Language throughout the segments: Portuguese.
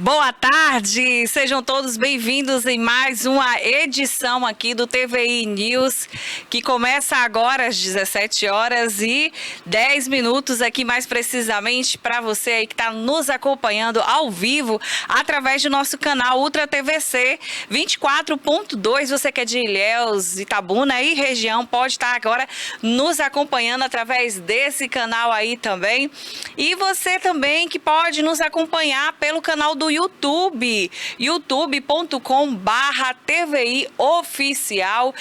Boa tarde, sejam todos bem-vindos em mais uma edição aqui do TVI News, que começa agora às 17 horas e 10 minutos aqui mais precisamente para você aí que está nos acompanhando ao vivo através do nosso canal Ultra TVC 24.2. Você que é de Ilhéus, Itabuna e região pode estar agora nos acompanhando através desse canal aí também. E você também que pode nos acompanhar pelo canal do YouTube, youtube.com/TVI Oficial.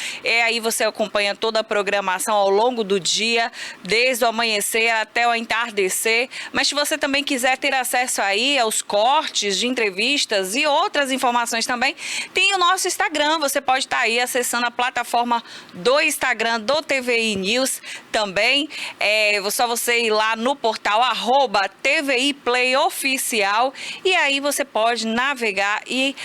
Aí você acompanha toda a programação ao longo do dia, desde o amanhecer até o entardecer. Mas se você também quiser ter acesso aí aos cortes de entrevistas e outras informações também, tem o nosso Instagram. Você pode estar aí acessando a plataforma do Instagram do TVI News também. É só você ir lá no portal @TVI Play Oficial e aí você pode navegar e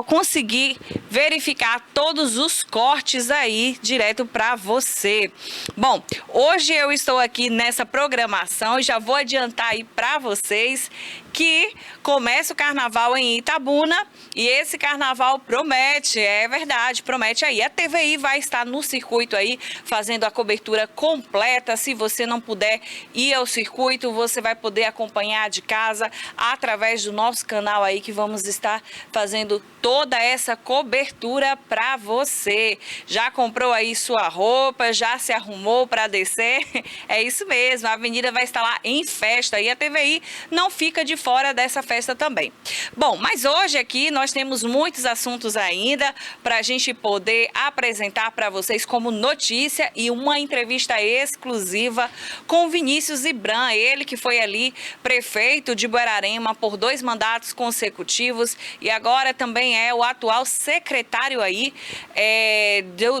conseguir verificar todos os cortes aí direto para você. Bom, hoje eu estou aqui nessa programação e já vou adiantar aí para vocês que começa o carnaval em Itabuna e esse carnaval promete, é verdade, promete aí. A TVI vai estar no circuito aí fazendo a cobertura completa. Se você não puder ir ao circuito, você vai poder acompanhar de casa através do nosso canal aí que vamos estar fazendo toda essa cobertura para você. Já comprou aí sua roupa, já se arrumou para descer? É isso mesmo, a avenida vai estar lá em festa e a TVI não fica de fora dessa festa também. Bom, mas hoje aqui nós temos muitos assuntos ainda para a gente poder apresentar para vocês como notícia e uma entrevista exclusiva com Vinícius Ibram, ele que foi ali prefeito de Buerarema por 2 mandatos consecutivos e agora também é o atual secretário aí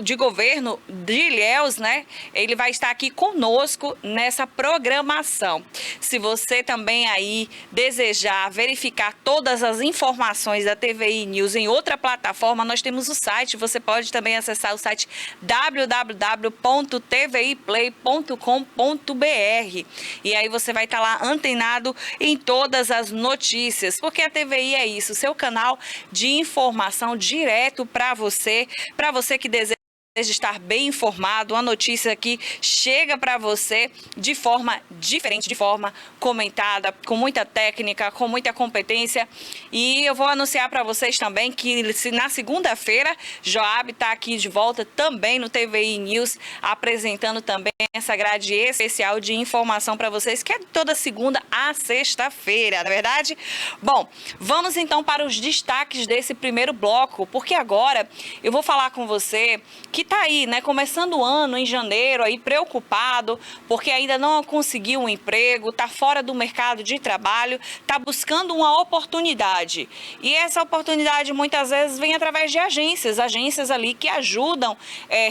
de governo de Ilhéus, né? Ele vai estar aqui conosco nessa programação. Se você também aí desejar verificar todas as informações da TVI News em outra plataforma, nós temos o site, você pode também acessar o site www.tviplay.com.br e aí você vai estar lá antenado em todas as notícias, porque a TVI é isso, seu canal de informação direto para você que deseja estar bem informado, a notícia que chega para você de forma diferente, de forma comentada, com muita técnica, com muita competência. E eu vou anunciar para vocês também que se na segunda-feira Joab está aqui de volta também no TVI News, apresentando também essa grade especial de informação para vocês, que é toda segunda a sexta-feira, não é verdade? Bom, vamos então para os destaques desse primeiro bloco, porque agora eu vou falar com você que tá aí, né, começando o ano em janeiro, aí preocupado, porque ainda não conseguiu um emprego, tá fora do mercado de trabalho, tá buscando uma oportunidade. E essa oportunidade muitas vezes vem através de agências ali que ajudam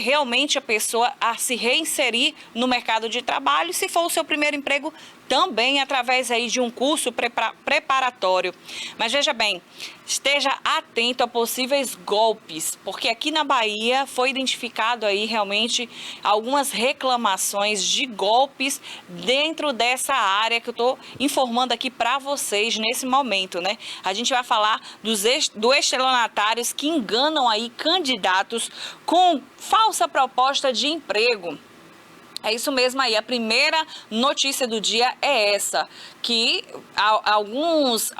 realmente a pessoa a se reinserir no mercado de trabalho, se for o seu primeiro emprego, também através aí de um curso preparatório. Mas veja bem, esteja atento a possíveis golpes, porque aqui na Bahia foi identificado aí realmente algumas reclamações de golpes dentro dessa área que eu estou informando aqui para vocês nesse momento, né? A gente vai falar dos estelionatários que enganam aí candidatos com falsa proposta de emprego. É isso mesmo aí, a primeira notícia do dia é essa, que alguns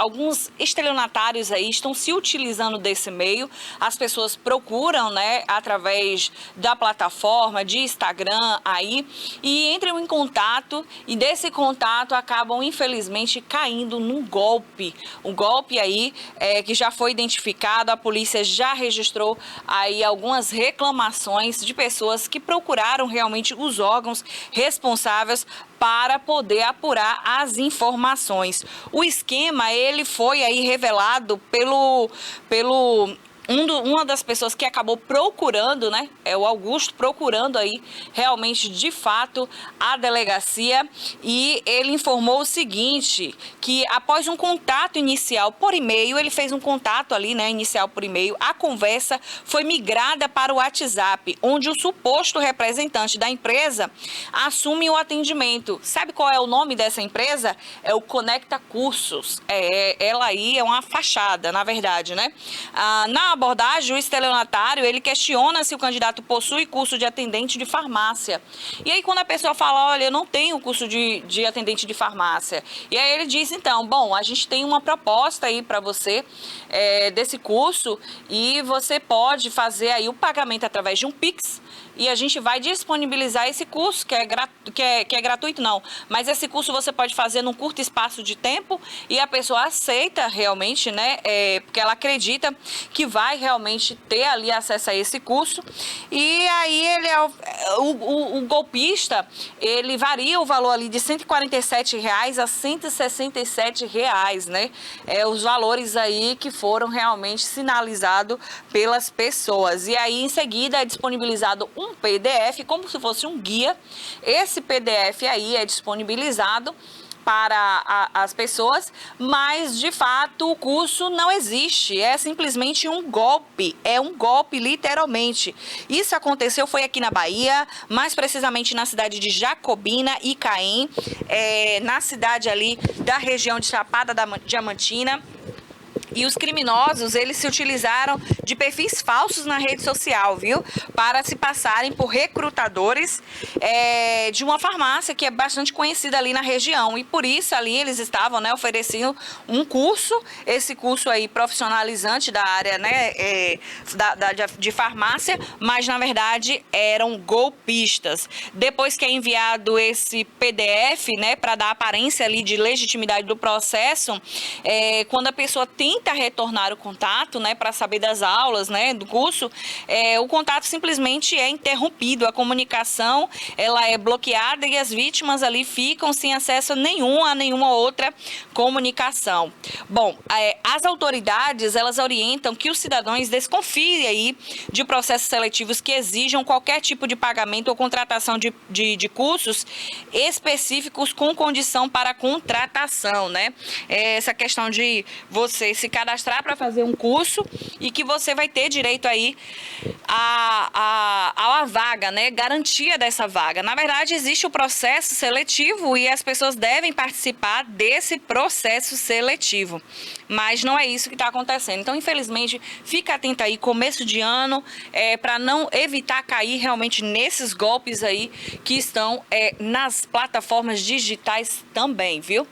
estelionatários aí estão se utilizando desse meio, as pessoas procuram, né, através da plataforma de Instagram aí, e entram em contato, e desse contato acabam infelizmente caindo num golpe, um golpe aí que já foi identificado, a polícia já registrou aí algumas reclamações de pessoas que procuraram realmente os órgãos responsáveis para poder apurar as informações. O esquema, ele foi aí revelado pelo uma das pessoas que acabou procurando, né, é o Augusto, procurando aí realmente, de fato, a delegacia, e ele informou o seguinte, que após um contato inicial por e-mail, ele fez um contato ali, né, inicial por e-mail, a conversa foi migrada para o WhatsApp, onde o suposto representante da empresa assume o atendimento. Sabe qual é o nome dessa empresa? É o Conecta Cursos. Ela aí é uma fachada, na verdade, né? Na abordagem, o estelionatário, ele questiona se o candidato possui curso de atendente de farmácia. E aí, quando a pessoa fala, olha, eu não tenho curso de atendente de farmácia. E aí ele diz, então, bom, a gente tem uma proposta aí para você desse curso, e você pode fazer aí o pagamento através de um Pix, e a gente vai disponibilizar esse curso, que é gratuito, não. Mas esse curso você pode fazer num curto espaço de tempo, e a pessoa aceita realmente, né? Porque ela acredita que vai realmente ter ali acesso a esse curso. E aí o golpista, ele varia o valor ali de R$ 147 a R$ 167, né? Os valores aí que foram realmente sinalizados pelas pessoas. E aí, em seguida, é disponibilizado um PDF, como se fosse um guia. Esse PDF aí é disponibilizado para as pessoas, mas de fato o curso não existe, é simplesmente um golpe, literalmente. Isso aconteceu, foi aqui na Bahia, mais precisamente na cidade de Jacobina e Caém, na cidade ali da região de Chapada Diamantina. E os criminosos, eles se utilizaram de perfis falsos na rede social, viu? Para se passarem por recrutadores de uma farmácia que é bastante conhecida ali na região. E por isso ali eles estavam, né, oferecendo um curso, esse curso aí profissionalizante da área, né, de farmácia, mas na verdade eram golpistas. Depois que é enviado esse PDF, né, para dar aparência ali de legitimidade do processo, quando a pessoa tenta retornar o contato, né, para saber das aulas, né, do curso, o contato simplesmente é interrompido, a comunicação ela é bloqueada e as vítimas ali ficam sem acesso a nenhuma outra comunicação. Bom, as autoridades, elas orientam que os cidadãos desconfiem aí de processos seletivos que exijam qualquer tipo de pagamento ou contratação de cursos específicos com condição para contratação, né? Essa questão de você se cadastrar para fazer um curso e que você vai ter direito aí a vaga, né? Garantia dessa vaga. Na verdade, existe o processo seletivo e as pessoas devem participar desse processo seletivo. Mas não é isso que está acontecendo. Então, infelizmente, fica atento aí, começo de ano, para não evitar cair realmente nesses golpes aí que estão nas plataformas digitais também, viu?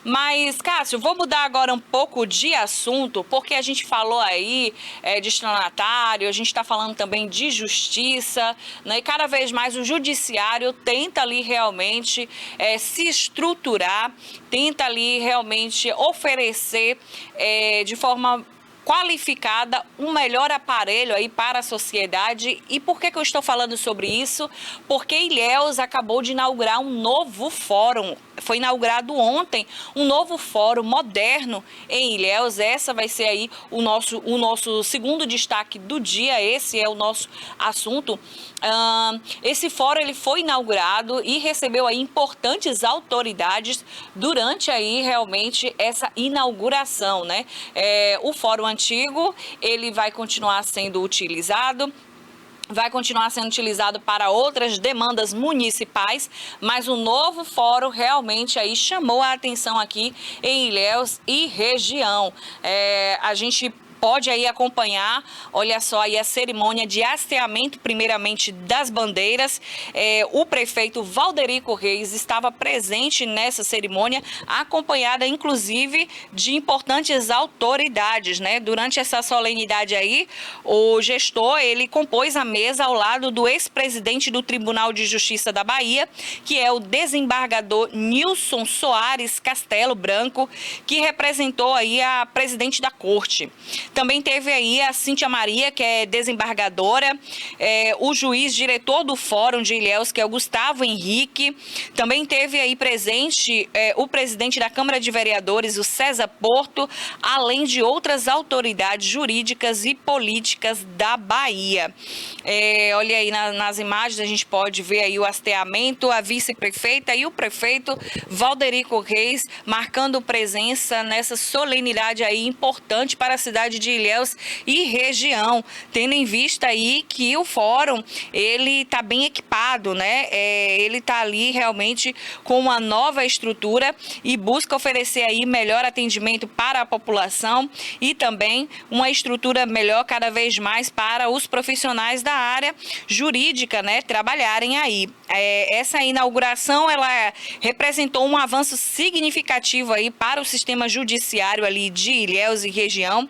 Mas, Cássio, vou mudar agora um pouco de assunto, porque a gente falou aí de estelionatário, a gente está falando também de justiça, né? E cada vez mais o judiciário tenta ali realmente se estruturar, tenta ali realmente oferecer de forma qualificada um melhor aparelho aí para a sociedade. E por que eu estou falando sobre isso? Porque Ilhéus acabou de inaugurar um novo fórum. Foi inaugurado ontem um novo fórum moderno em Ilhéus. Essa vai ser aí o nosso segundo destaque do dia. Esse é o nosso assunto. Esse fórum ele foi inaugurado e recebeu aí importantes autoridades durante aí realmente essa inauguração, né? O fórum antigo, ele vai continuar sendo utilizado. Vai continuar sendo utilizado para outras demandas municipais, mas o novo fórum realmente aí chamou a atenção aqui em Ilhéus e região. A gente pode aí acompanhar, olha só, aí a cerimônia de hasteamento, primeiramente, das bandeiras. O prefeito Valderico Reis estava presente nessa cerimônia, acompanhada, inclusive, de importantes autoridades, né? Durante essa solenidade aí, o gestor, ele compôs a mesa ao lado do ex-presidente do Tribunal de Justiça da Bahia, que é o desembargador Nilson Soares Castelo Branco, que representou aí a presidente da corte. Também teve aí a Cíntia Maria, que é desembargadora, o juiz diretor do Fórum de Ilhéus, que é o Gustavo Henrique. Também teve aí presente o presidente da Câmara de Vereadores, o César Porto, além de outras autoridades jurídicas e políticas da Bahia. Olha aí nas imagens, a gente pode ver aí o hasteamento, a vice-prefeita e o prefeito Valderico Reis marcando presença nessa solenidade aí importante para a cidade de Ilhéus e região, tendo em vista aí que o fórum, ele está bem equipado, né? Ele está ali realmente com uma nova estrutura e busca oferecer aí melhor atendimento para a população e também uma estrutura melhor cada vez mais para os profissionais da área jurídica, né, trabalharem aí. Essa inauguração, ela representou um avanço significativo aí para o sistema judiciário ali de Ilhéus e região,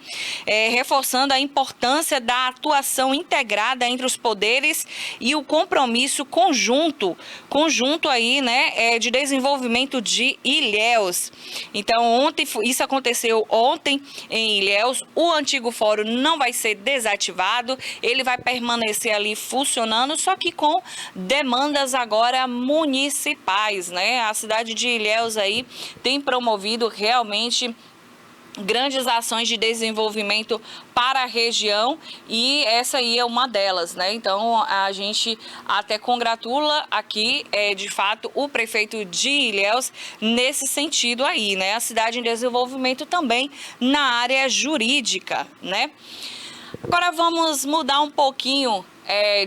reforçando a importância da atuação integrada entre os poderes e o compromisso conjunto aí, né, de desenvolvimento de Ilhéus. Então, isso aconteceu ontem em Ilhéus. O antigo fórum não vai ser desativado, ele vai permanecer ali funcionando, só que com demandas agora municipais, né? A cidade de Ilhéus aí tem promovido realmente grandes ações de desenvolvimento para a região e essa aí é uma delas, né? Então a gente até congratula aqui, de fato, o prefeito de Ilhéus nesse sentido aí, né? A cidade em desenvolvimento também na área jurídica, né? Agora vamos mudar um pouquinho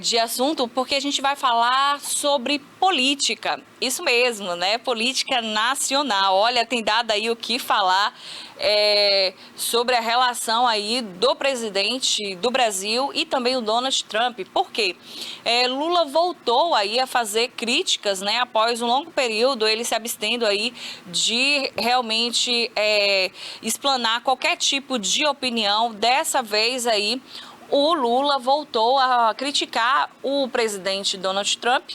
de assunto, porque a gente vai falar sobre política. Isso mesmo, né? Política nacional. Olha, tem dado aí o que falar sobre a relação aí do presidente do Brasil e também o Donald Trump. Por quê? Lula voltou aí a fazer críticas, né? Após um longo período, ele se abstendo aí de realmente explanar qualquer tipo de opinião. Dessa vez aí, o Lula voltou a criticar o presidente Donald Trump,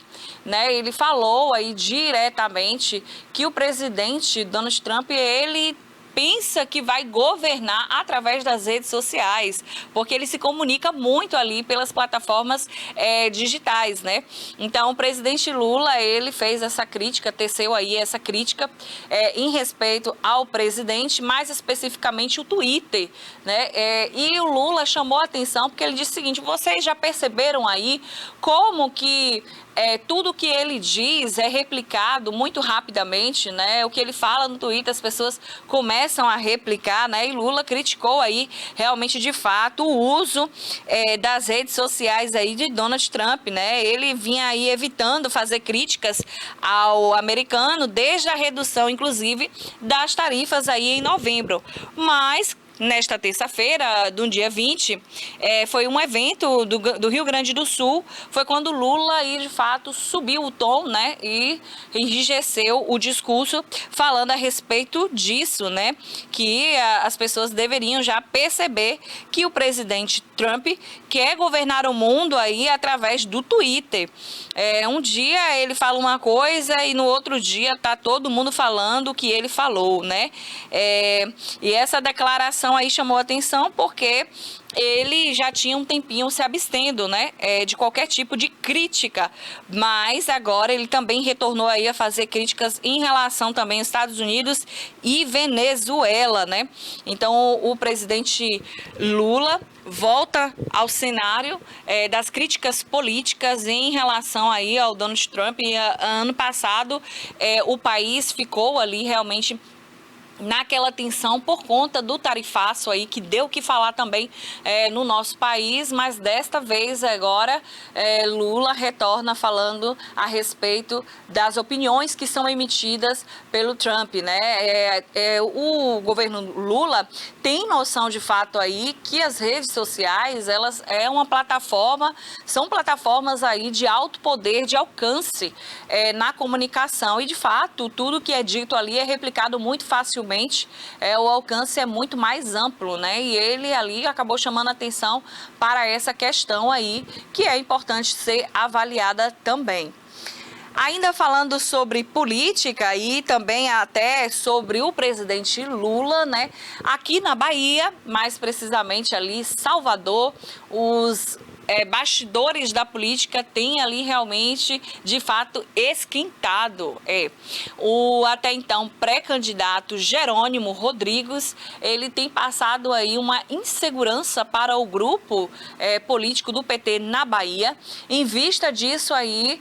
né? Ele falou aí diretamente que o presidente Donald Trump, ele pensa que vai governar através das redes sociais, porque ele se comunica muito ali pelas plataformas digitais, né? Então, o presidente Lula, ele fez essa crítica, teceu aí essa crítica em respeito ao presidente, mais especificamente o Twitter, né? E o Lula chamou a atenção porque ele disse o seguinte: vocês já perceberam aí como que tudo que ele diz é replicado muito rapidamente, né? O que ele fala no Twitter, as pessoas começam a replicar, né? E Lula criticou aí, realmente, de fato, o uso das redes sociais aí de Donald Trump, né? Ele vinha aí evitando fazer críticas ao americano desde a redução, inclusive, das tarifas aí em novembro. Mas nesta terça-feira, do dia 20, foi um evento do Rio Grande do Sul, foi quando Lula, de fato, subiu o tom, né, e enrijeceu o discurso, falando a respeito disso, né, que as pessoas deveriam já perceber que o presidente Trump quer governar o mundo aí através do Twitter. Um dia ele fala uma coisa e no outro dia tá todo mundo falando o que ele falou, né, e essa declaração aí chamou a atenção porque ele já tinha um tempinho se abstendo, né, de qualquer tipo de crítica, mas agora ele também retornou aí a fazer críticas em relação também aos Estados Unidos e Venezuela, né? Então o presidente Lula volta ao cenário das críticas políticas em relação aí ao Donald Trump. E ano passado o país ficou ali realmente naquela tensão por conta do tarifaço aí, que deu o que falar também no nosso país, mas desta vez agora Lula retorna falando a respeito das opiniões que são emitidas pelo Trump, né? O governo Lula tem noção de fato aí que as redes sociais, elas são plataformas aí de alto poder, de alcance na comunicação, e de fato tudo que é dito ali é replicado muito facilmente. O alcance é muito mais amplo, né? E ele ali acabou chamando a atenção para essa questão aí, que é importante ser avaliada também. Ainda falando sobre política e também até sobre o presidente Lula, né? Aqui na Bahia, mais precisamente ali Salvador, os bastidores da política têm ali realmente, de fato, esquentado. O até então pré-candidato Jerônimo Rodrigues, ele tem passado aí uma insegurança para o grupo político do PT na Bahia. Em vista disso aí,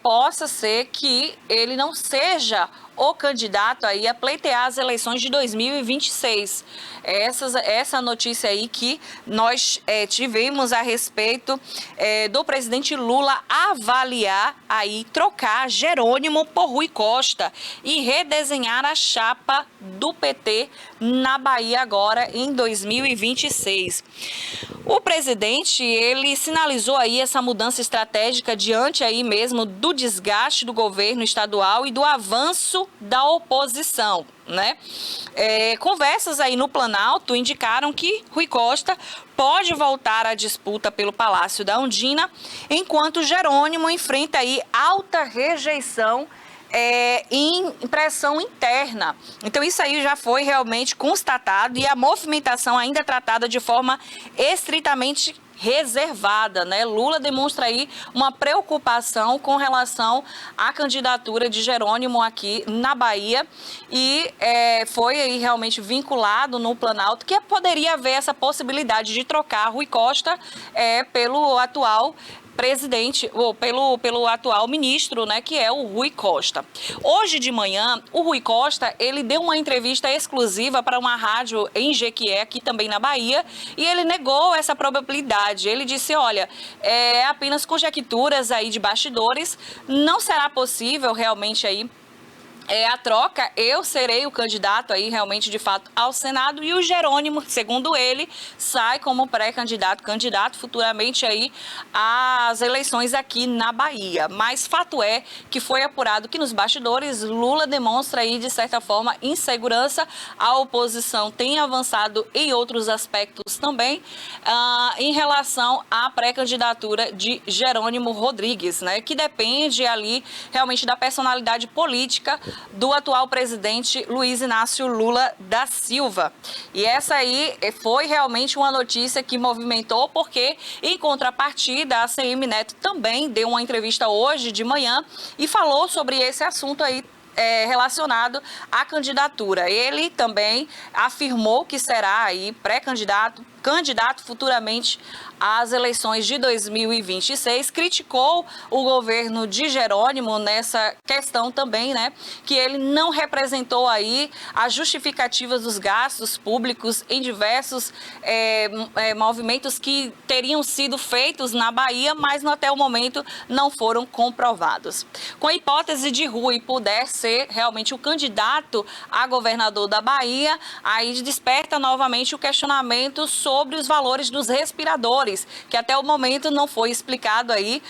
possa ser que ele não seja o candidato aí a pleitear as eleições de 2026. Essa notícia aí que nós tivemos a respeito do presidente Lula avaliar aí, trocar Jerônimo por Rui Costa e redesenhar a chapa do PT na Bahia agora em 2026. O presidente, ele sinalizou aí essa mudança estratégica diante aí mesmo do desgaste do governo estadual e do avanço da oposição, né? Conversas aí no Planalto indicaram que Rui Costa pode voltar à disputa pelo Palácio da Ondina, enquanto Jerônimo enfrenta aí alta rejeição em pressão interna. Então isso aí já foi realmente constatado e a movimentação ainda é tratada de forma estritamente reservada, né? Lula demonstra aí uma preocupação com relação à candidatura de Jerônimo aqui na Bahia e foi aí realmente vinculado no Planalto que poderia haver essa possibilidade de trocar Rui Costa pelo atual presidente, ou pelo atual ministro, né, que é o Rui Costa. Hoje de manhã, o Rui Costa, ele deu uma entrevista exclusiva para uma rádio em Jequié, aqui também na Bahia, e ele negou essa probabilidade. Ele disse, olha, apenas conjecturas aí de bastidores, não será possível realmente aí a troca, eu serei o candidato aí realmente de fato ao Senado e o Jerônimo, segundo ele, sai como candidato futuramente aí às eleições aqui na Bahia. Mas fato é que foi apurado que nos bastidores Lula demonstra aí de certa forma insegurança, a oposição tem avançado em outros aspectos também em relação à pré-candidatura de Jerônimo Rodrigues, né, que depende ali realmente da personalidade política do atual presidente Luiz Inácio Lula da Silva. E essa aí foi realmente uma notícia que movimentou, porque em contrapartida a ACM Neto também deu uma entrevista hoje de manhã e falou sobre esse assunto aí relacionado à candidatura. Ele também afirmou que será aí candidato futuramente às eleições de 2026, criticou o governo de Jerônimo nessa questão também, né, que ele não representou aí as justificativas dos gastos públicos em diversos movimentos que teriam sido feitos na Bahia, mas até o momento não foram comprovados. Com a hipótese de Rui puder ser realmente o candidato a governador da Bahia, aí desperta novamente o questionamento sobre os valores dos respiradores, que até o momento não foi explicado aí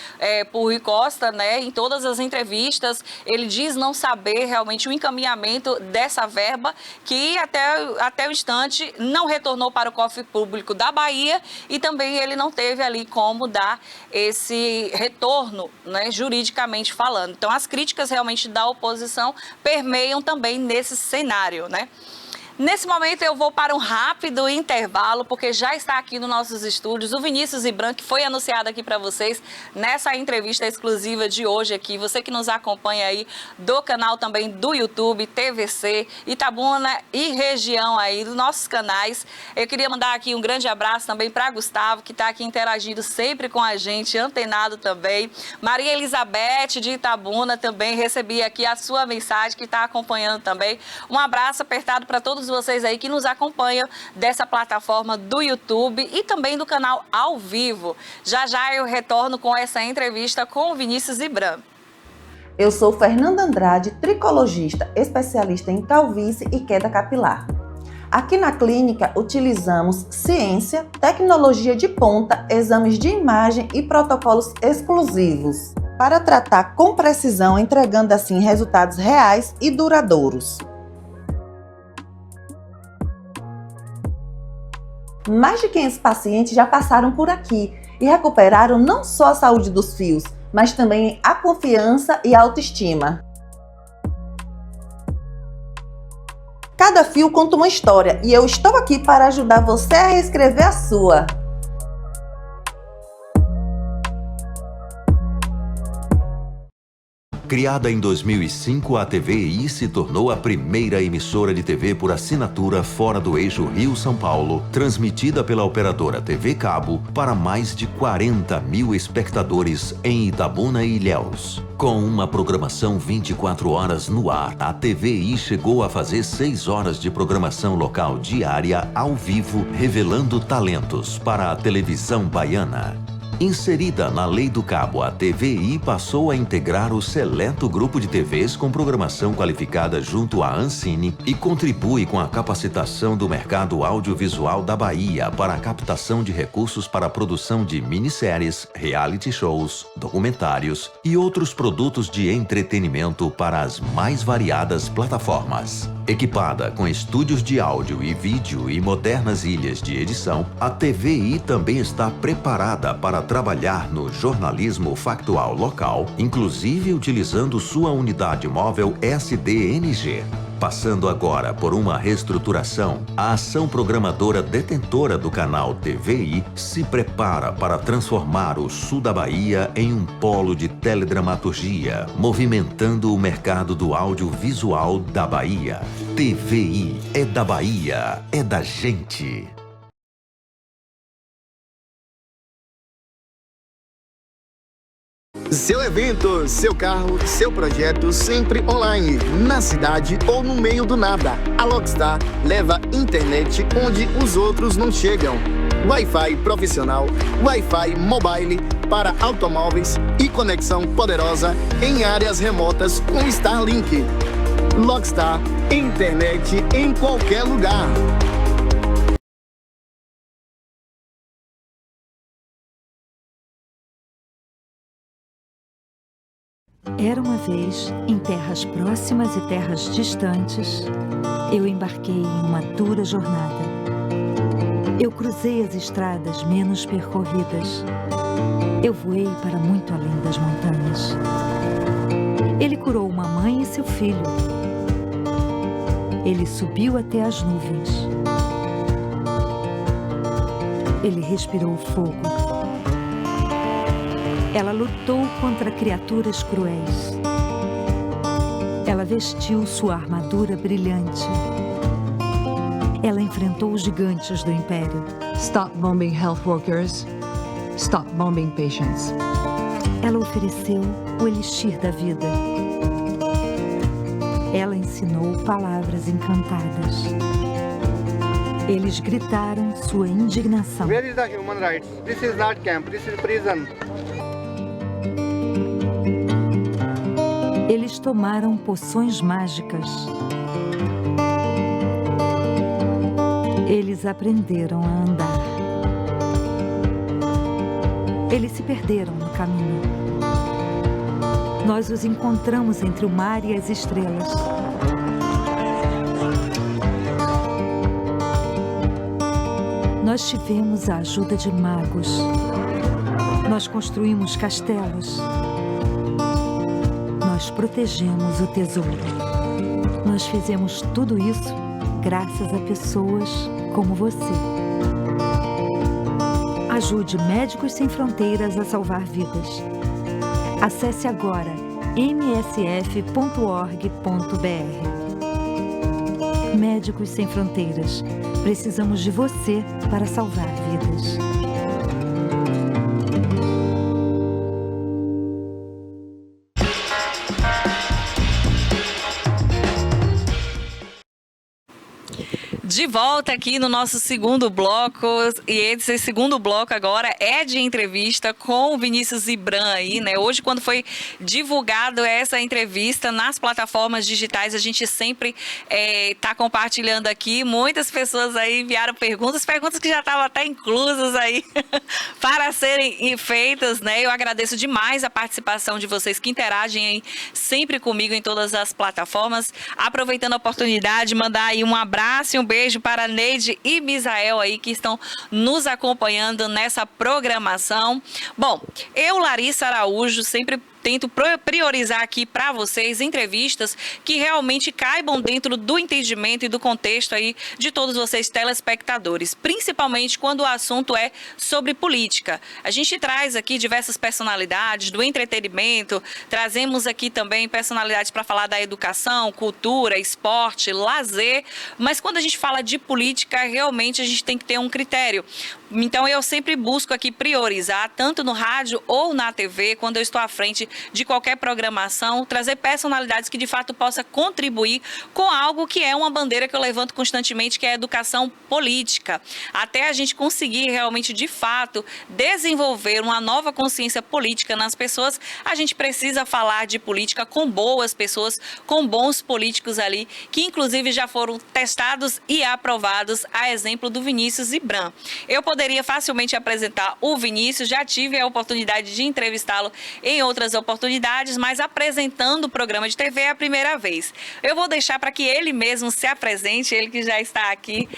por Rui Costa, né? Em todas as entrevistas, ele diz não saber realmente o encaminhamento dessa verba, que até o instante não retornou para o cofre público da Bahia e também ele não teve ali como dar esse retorno, né, juridicamente falando. Então, as críticas realmente da oposição permeiam também nesse cenário, né? Nesse momento eu vou para um rápido intervalo, porque já está aqui nos nossos estúdios o Vinícius Ibram, que foi anunciado aqui para vocês nessa entrevista exclusiva de hoje aqui. Você que nos acompanha aí do canal também do YouTube, TVC, Itabuna e região aí dos nossos canais. Eu queria mandar aqui um grande abraço também para Gustavo, que está aqui interagindo sempre com a gente, antenado também. Maria Elizabeth de Itabuna também, recebi aqui a sua mensagem, que está acompanhando também. Um abraço apertado para todos vocês aí que nos acompanham dessa plataforma do YouTube e também do canal ao vivo. Já já eu retorno com essa entrevista com o Vinícius Ibram. Eu sou Fernanda Andrade, tricologista, especialista em calvície e queda capilar. Aqui na clínica utilizamos ciência, tecnologia de ponta, exames de imagem e protocolos exclusivos para tratar com precisão, entregando assim resultados reais e duradouros. Mais de 500 pacientes já passaram por aqui e recuperaram não só a saúde dos fios, mas também a confiança e a autoestima. Cada fio conta uma história e eu estou aqui para ajudar você a reescrever a sua. Criada em 2005, a TVI se tornou a primeira emissora de TV por assinatura fora do eixo Rio-São Paulo, transmitida pela operadora TV Cabo para mais de 40 mil espectadores em Itabuna e Ilhéus. Com uma programação 24 horas no ar, a TVI chegou a fazer 6 horas de programação local diária ao vivo, revelando talentos para a televisão baiana. Inserida na Lei do Cabo, a TVI passou a integrar o seleto grupo de TVs com programação qualificada junto à Ancine e contribui com a capacitação do mercado audiovisual da Bahia para a captação de recursos para a produção de minisséries, reality shows, documentários e outros produtos de entretenimento para as mais variadas plataformas. Equipada com estúdios de áudio e vídeo e modernas ilhas de edição, a TVI também está preparada para trabalhar no jornalismo factual local, inclusive utilizando sua unidade móvel SDNG. Passando agora por uma reestruturação, a ação programadora detentora do canal TVI se prepara para transformar o sul da Bahia em um polo de teledramaturgia, movimentando o mercado do audiovisual da Bahia. TVI é da Bahia, é da gente. Seu evento, seu carro, seu projeto sempre online, na cidade ou no meio do nada. A Logstar leva internet onde os outros não chegam. Wi-Fi profissional, Wi-Fi mobile para automóveis e conexão poderosa em áreas remotas com Starlink. Logstar, internet em qualquer lugar. Era uma vez, em terras próximas e terras distantes, eu embarquei em uma dura jornada. Eu cruzei as estradas menos percorridas. Eu voei para muito além das montanhas. Ele curou uma mãe e seu filho. Ele subiu até as nuvens. Ele respirou fogo. Ela lutou contra criaturas cruéis. Ela vestiu sua armadura brilhante. Ela enfrentou os gigantes do Império. Stop bombing health workers. Stop bombing patients. Ela ofereceu o elixir da vida. Ela ensinou palavras encantadas. Eles gritaram sua indignação. Where is the human rights? This is not camp, this is prison. Eles tomaram poções mágicas. Eles aprenderam a andar. Eles se perderam no caminho. Nós os encontramos entre o mar e as estrelas. Nós tivemos a ajuda de magos. Nós construímos castelos. Nós protegemos o tesouro. Nós fizemos tudo isso graças a pessoas como você. Ajude Médicos Sem Fronteiras a salvar vidas. Acesse agora msf.org.br. Médicos Sem Fronteiras. Precisamos de você para salvar vidas. De volta aqui no nosso segundo bloco, e esse segundo bloco agora é de entrevista com o Vinícius Ibram aí, né? Hoje, quando foi divulgado essa entrevista nas plataformas digitais, a gente sempre tá compartilhando aqui. Muitas pessoas aí enviaram perguntas que já estavam até inclusas aí para serem feitas, né? Eu agradeço demais a participação de vocês que interagem aí sempre comigo em todas as plataformas. Aproveitando a oportunidade, mandar aí um abraço e um beijo beijo para Neide e Misael aí que estão nos acompanhando nessa programação. Bom, eu, Larissa Araújo, sempre tento priorizar aqui para vocês entrevistas que realmente caibam dentro do entendimento e do contexto aí de todos vocês telespectadores, principalmente quando o assunto é sobre política. A gente traz aqui diversas personalidades do entretenimento, trazemos aqui também personalidades para falar da educação, cultura, esporte, lazer, mas quando a gente fala de política, realmente a gente tem que ter um critério. Então eu sempre busco aqui priorizar, tanto no rádio ou na TV, quando eu estou à frente de qualquer programação, trazer personalidades que de fato possa contribuir com algo que é uma bandeira que eu levanto constantemente, que é a educação política. Até a gente conseguir realmente, de fato, desenvolver uma nova consciência política nas pessoas, a gente precisa falar de política com boas pessoas, com bons políticos ali, que inclusive já foram testados e aprovados, a exemplo do Vinícius Ibram. Eu poderia facilmente apresentar o Vinícius, já tive a oportunidade de entrevistá-lo em outras oportunidades, mas apresentando o programa de TV é a primeira vez. Eu vou deixar para que ele mesmo se apresente, ele que já está aqui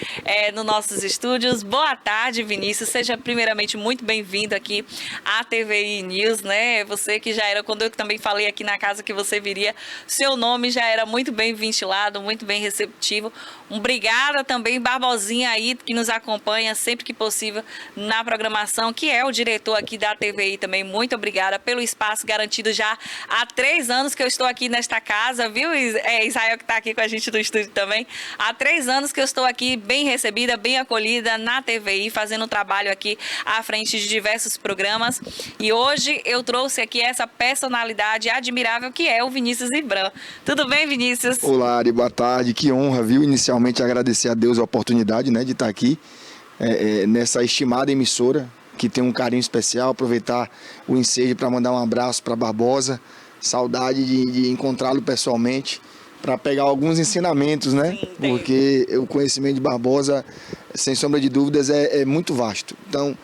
nos nossos estúdios. Boa tarde, Vinícius. Seja primeiramente muito bem-vindo aqui à TVI News, né? Você que já era, quando eu também falei aqui na casa que você viria, seu nome já era muito bem ventilado, muito bem receptivo. Obrigada também, Barbosinha aí, que nos acompanha sempre que possível na programação, que é o diretor aqui da TVI também. Muito obrigada pelo espaço garantido já há 3 anos que eu estou aqui nesta casa, viu? Israel que está aqui com a gente no estúdio também. Há 3 anos que eu estou aqui bem recebida, bem acolhida na TVI, fazendo um trabalho aqui à frente de diversos programas. E hoje eu trouxe aqui essa personalidade admirável que é o Vinícius Ibram. Tudo bem, Vinícius? Olá, Ari, boa tarde. Que honra, viu? Inicialmente agradecer a Deus a oportunidade, né, de estar aqui nessa estimada emissora, que tem um carinho especial. Aproveitar o ensejo para mandar um abraço para Barbosa. Saudade de encontrá-lo pessoalmente, para pegar alguns ensinamentos, né? Sim, porque o conhecimento de Barbosa, sem sombra de dúvidas, é muito vasto. Então,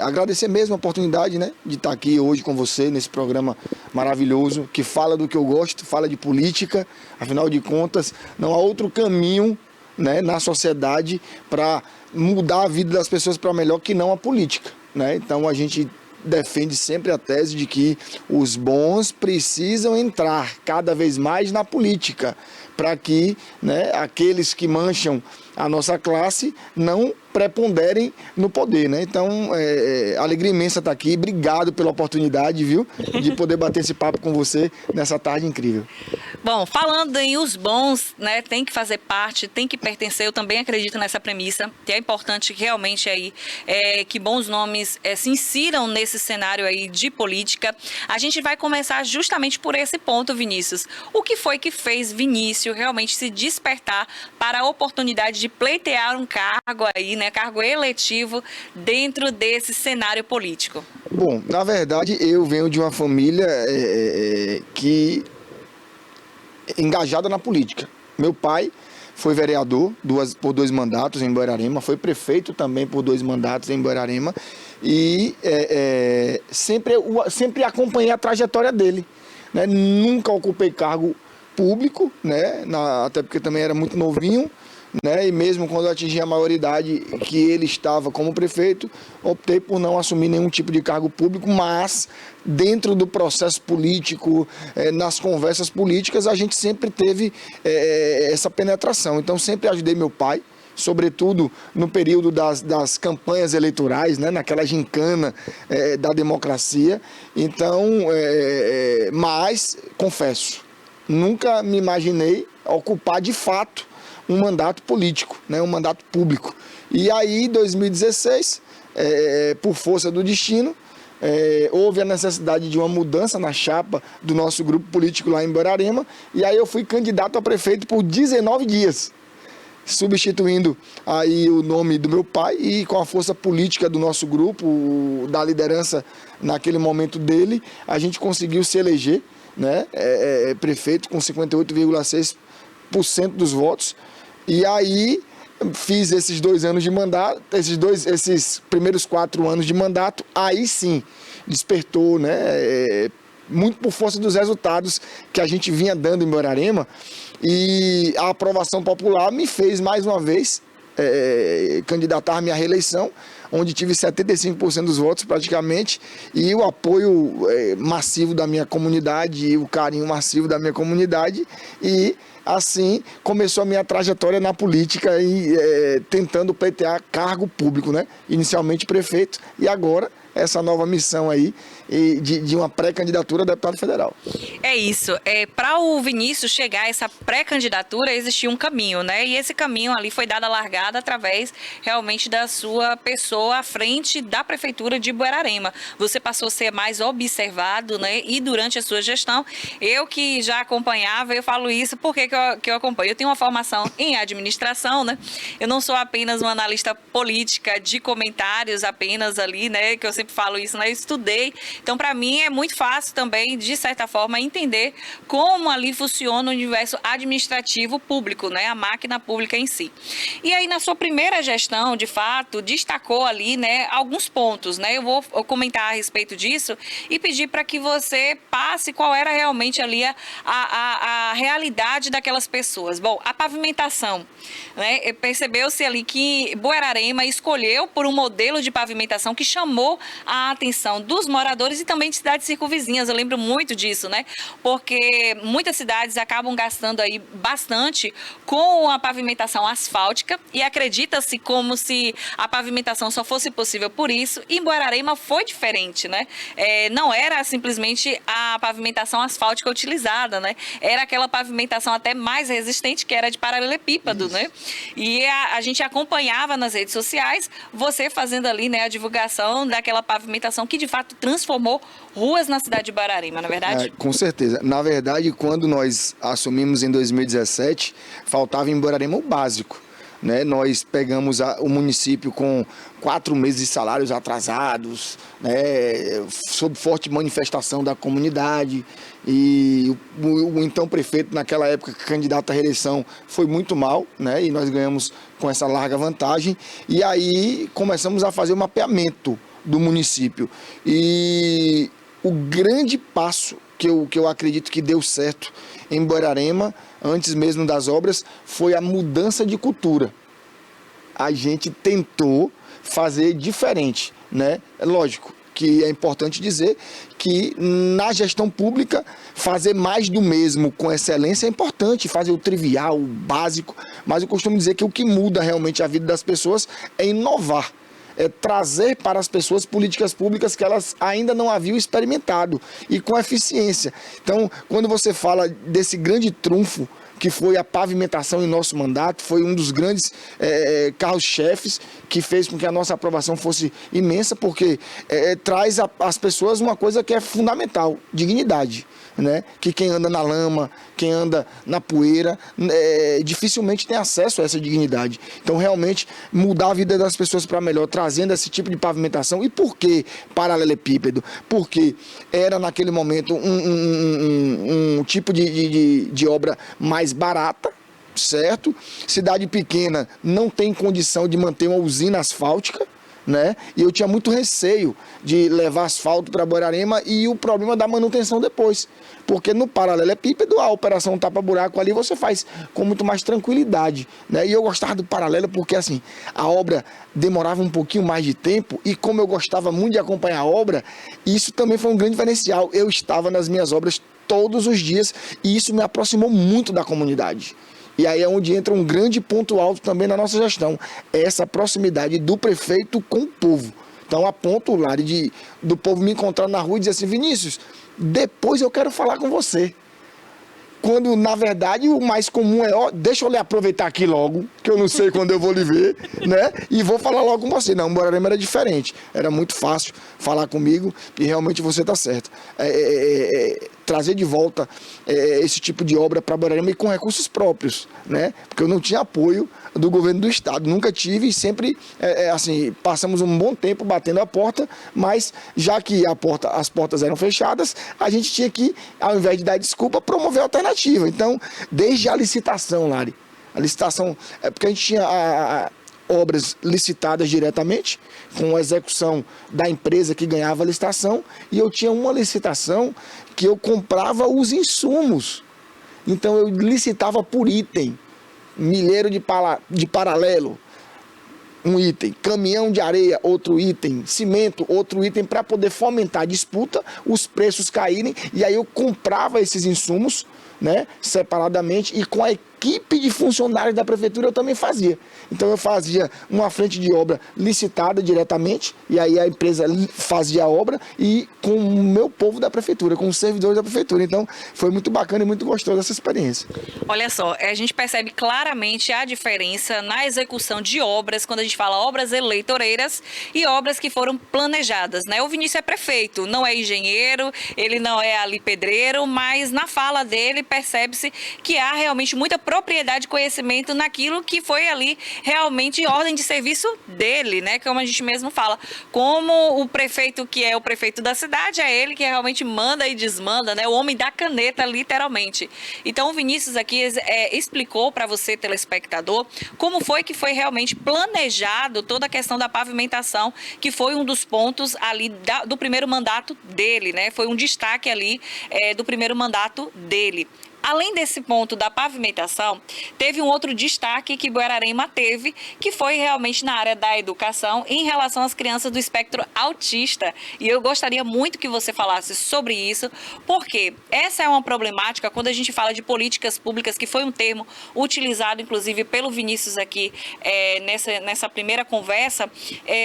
agradecer mesmo a oportunidade, né, de estar aqui hoje com você nesse programa maravilhoso, que fala do que eu gosto, fala de política. Afinal de contas, não há outro caminho, né, na sociedade para mudar a vida das pessoas para melhor que não a política, né? Então a gente defende sempre a tese de que os bons precisam entrar cada vez mais na política, para que, né, aqueles que mancham a nossa classe não preponderem no poder, né? Então, alegria imensa estar aqui. Obrigado pela oportunidade, viu, de poder bater esse papo com você nessa tarde incrível. Bom, falando em os bons, né, tem que fazer parte, tem que pertencer. Eu também acredito nessa premissa, que é importante realmente aí que bons nomes se insiram nesse cenário aí de política. A gente vai começar justamente por esse ponto, Vinícius. O que foi que fez Vinícius realmente se despertar para a oportunidade de pleitear um cargo aí, né, cargo eletivo dentro desse cenário político? Bom, na verdade, eu venho de uma família que engajada na política. Meu pai foi vereador por 2 mandatos em Borarema, foi prefeito também por 2 mandatos em Borarema e sempre acompanhei a trajetória dele, né? Nunca ocupei cargo público, né? Até porque também era muito novinho, né? E mesmo quando eu atingi a maioridade que ele estava como prefeito, optei por não assumir nenhum tipo de cargo público, mas dentro do processo político, nas conversas políticas, a gente sempre teve essa penetração. Então sempre ajudei meu pai, sobretudo no período das campanhas eleitorais, né, naquela gincana da democracia. Então, mas, confesso, nunca me imaginei ocupar de fato um mandato político, né, um mandato público. E aí, em 2016, por força do destino, houve a necessidade de uma mudança na chapa do nosso grupo político lá em Borarema, e aí eu fui candidato a prefeito por 19 dias, substituindo aí o nome do meu pai, e com a força política do nosso grupo, da liderança naquele momento dele, a gente conseguiu se eleger, né, prefeito com 58,6% dos votos. E aí fiz esses 2 anos de mandato, esses primeiros 4 anos de mandato, aí sim despertou, né, muito por força dos resultados que a gente vinha dando em Borborema, e a aprovação popular me fez mais uma vez candidatar-me à reeleição, onde tive 75% dos votos praticamente, e o apoio massivo da minha comunidade, e o carinho massivo da minha comunidade, e assim começou a minha trajetória na política, e tentando pleitear cargo público, né? Inicialmente prefeito, e agora essa nova missão aí de uma pré-candidatura a deputado federal. É isso. Para o Vinícius chegar a essa pré-candidatura, existia um caminho, né? E esse caminho ali foi dado a largada através realmente da sua pessoa à frente da Prefeitura de Borborema. Você passou a ser mais observado, né? E durante a sua gestão, eu que já acompanhava, eu falo isso porque que eu acompanho. Eu tenho uma formação em administração, né? Eu não sou apenas uma analista política de comentários apenas ali, né? Que eu sempre falo isso, né? Eu estudei. Então, para mim, é muito fácil também, de certa forma, entender como ali funciona o universo administrativo público, né? A máquina pública em si. E aí, na sua primeira gestão, de fato, destacou ali, né, alguns pontos, né? Eu vou comentar a respeito disso e pedir para que você passe qual era realmente ali a realidade daquelas pessoas. Bom, a pavimentação, né? Percebeu-se ali que Borborema escolheu por um modelo de pavimentação que chamou a atenção dos moradores e também de cidades circunvizinhas. Eu lembro muito disso, né? Porque muitas cidades acabam gastando aí bastante com a pavimentação asfáltica e acredita-se como se a pavimentação só fosse possível por isso. E em Borborema foi diferente, né? Não era simplesmente a pavimentação asfáltica utilizada, né? Era aquela pavimentação até mais resistente, que era de paralelepípedo, né? E a gente acompanhava nas redes sociais você fazendo ali, né, a divulgação daquela pavimentação que de fato transformou ruas na cidade de Borborema, não é verdade? Com certeza. Na verdade, quando nós assumimos em 2017, faltava em Borborema o básico, né? Nós pegamos o município com 4 meses de salários atrasados, né? Sob forte manifestação da comunidade, e o então prefeito, naquela época, candidato à reeleição, foi muito mal, né? E nós ganhamos com essa larga vantagem, e aí começamos a fazer o mapeamento do município. E o grande passo que eu acredito que deu certo em Borborema, antes mesmo das obras, foi a mudança de cultura. A gente tentou fazer diferente, né? É lógico que é importante dizer que na gestão pública fazer mais do mesmo com excelência é importante, fazer o trivial, o básico, mas eu costumo dizer que o que muda realmente a vida das pessoas é inovar. É trazer para as pessoas políticas públicas que elas ainda não haviam experimentado e com eficiência. Então, quando você fala desse grande trunfo que foi a pavimentação em nosso mandato, foi um dos grandes carros-chefes que fez com que a nossa aprovação fosse imensa, porque traz às pessoas uma coisa que é fundamental, dignidade, né? Que quem anda na lama, quem anda na poeira, dificilmente tem acesso a essa dignidade. Então, realmente, mudar a vida das pessoas para melhor, trazendo esse tipo de pavimentação. E por que paralelepípedo? Porque era, naquele momento, um tipo de obra mais barata, certo? Cidade pequena não tem condição de manter uma usina asfáltica, né? E eu tinha muito receio de levar asfalto para Borborema e o problema da manutenção depois, porque no paralelepípedo a operação tapa-buraco ali você faz com muito mais tranquilidade, né? E eu gostava do paralelo porque assim, a obra demorava um pouquinho mais de tempo, e como eu gostava muito de acompanhar a obra, isso também foi um grande diferencial. Eu estava nas minhas obras todos os dias e isso me aproximou muito da comunidade. E aí é onde entra um grande ponto alto também na nossa gestão, essa proximidade do prefeito com o povo. Então, a ponto, Lari, do povo me encontrar na rua e dizer assim: Vinícius, depois eu quero falar com você. Quando, na verdade, o mais comum é: ó, deixa eu lhe aproveitar aqui logo, que eu não sei quando eu vou lhe ver, né? E vou falar logo com você. Não, Borborema era diferente. Era muito fácil falar comigo e realmente você está certo. Trazer de volta esse tipo de obra para Borborema e com recursos próprios, né? Porque eu não tinha apoio do governo do estado, nunca tive, e sempre assim, passamos um bom tempo batendo a porta, mas já que as portas eram fechadas, a gente tinha que, ao invés de dar desculpa, promover a alternativa. Então, desde a licitação, Lari, a licitação, porque a gente tinha obras licitadas diretamente, com a execução da empresa que ganhava a licitação, e eu tinha uma licitação que eu comprava os insumos. Então eu licitava por item, milheiro de paralelo, um item, caminhão de areia, outro item, cimento, outro item, para poder fomentar a disputa, os preços caírem, e aí eu comprava esses insumos, né, separadamente, e com a equipe de funcionários da prefeitura eu também fazia. Então eu fazia uma frente de obra licitada diretamente, e aí a empresa fazia a obra, e com o meu povo da prefeitura, com os servidores da prefeitura. Então foi muito bacana e muito gostoso essa experiência. Olha só, a gente percebe claramente a diferença na execução de obras, quando a gente fala obras eleitoreiras e obras que foram planejadas, né? O Vinícius é prefeito, não é engenheiro, ele não é ali pedreiro, mas na fala dele percebe-se que há realmente muita propriedade e conhecimento naquilo que foi ali realmente ordem de serviço dele, né? Como a gente mesmo fala, como o prefeito que é o prefeito da cidade, é ele que realmente manda e desmanda, né? O homem da caneta, literalmente. Então o Vinícius aqui explicou para você, telespectador, como foi que foi realmente planejado toda a questão da pavimentação, que foi um dos pontos ali do primeiro mandato dele, né? Foi um destaque ali do primeiro mandato dele. Além desse ponto da pavimentação, teve um outro destaque que Guararema teve, que foi realmente na área da educação em relação às crianças do espectro autista. E eu gostaria muito que você falasse sobre isso, porque essa é uma problemática quando a gente fala de políticas públicas, que foi um termo utilizado, inclusive, pelo Vinícius aqui nessa primeira conversa.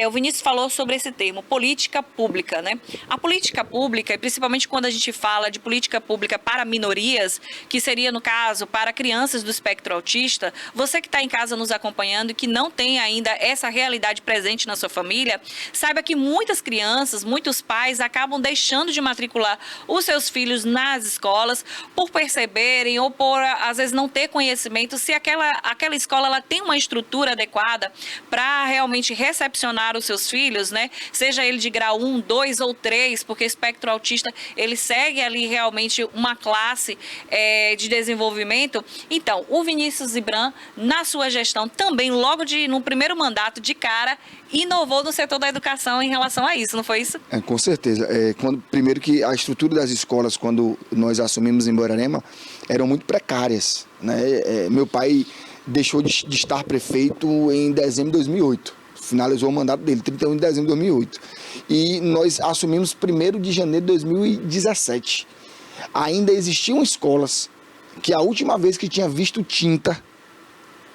O Vinícius falou sobre esse termo, política pública, né? A política pública, e principalmente quando a gente fala de política pública para minorias, que seria, no caso, para crianças do espectro autista, você que está em casa nos acompanhando e que não tem ainda essa realidade presente na sua família, saiba que muitas crianças, muitos pais acabam deixando de matricular os seus filhos nas escolas por perceberem ou por, às vezes, não ter conhecimento se aquela escola ela tem uma estrutura adequada para realmente recepcionar os seus filhos, né? Seja ele de grau 1, 2 ou 3, porque o espectro autista, ele segue ali realmente uma classe de desenvolvimento. Então, o Vinícius Zibran, na sua gestão, também logo no primeiro mandato, de cara, inovou no setor da educação em relação a isso, não foi isso? Com certeza. Primeiro que a estrutura das escolas, quando nós assumimos em Guararema, eram muito precárias, né? Meu pai deixou de estar prefeito em dezembro de 2008. Finalizou o mandato dele, 31 de dezembro de 2008. E nós assumimos 1º de janeiro de 2017. Ainda existiam escolas que a última vez que tinha visto tinta